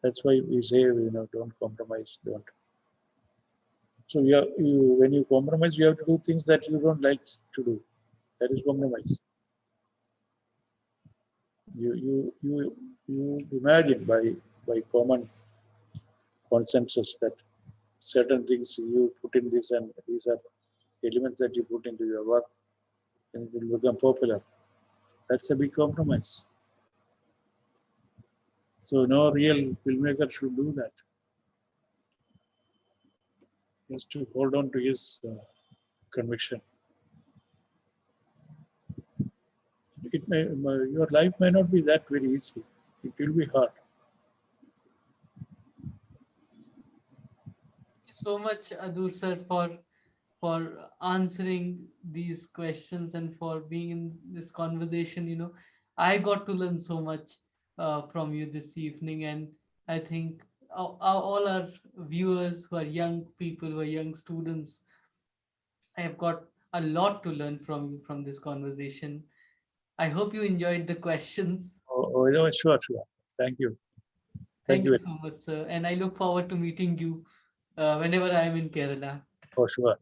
That's why we say, don't compromise, don't. So when you compromise, you have to do things that you don't like to do. That is compromise. You imagine by common consensus that certain things you put in this and these are elements that you put into your work and it will become popular. That's a big compromise. So no real filmmaker should do that. He has to hold on to his conviction. Your life may not be that very easy. It will be hard. Thank you so much, Adur sir, for answering these questions and for being in this conversation. I got to learn so much from you this evening, and I think all our viewers who are young people, who are young students, I have got a lot to learn from you from this conversation. I hope you enjoyed the questions. Sure. Thank you. Thank Thank you. you so much, sir, and I look forward to meeting you whenever I am in Kerala. For sure.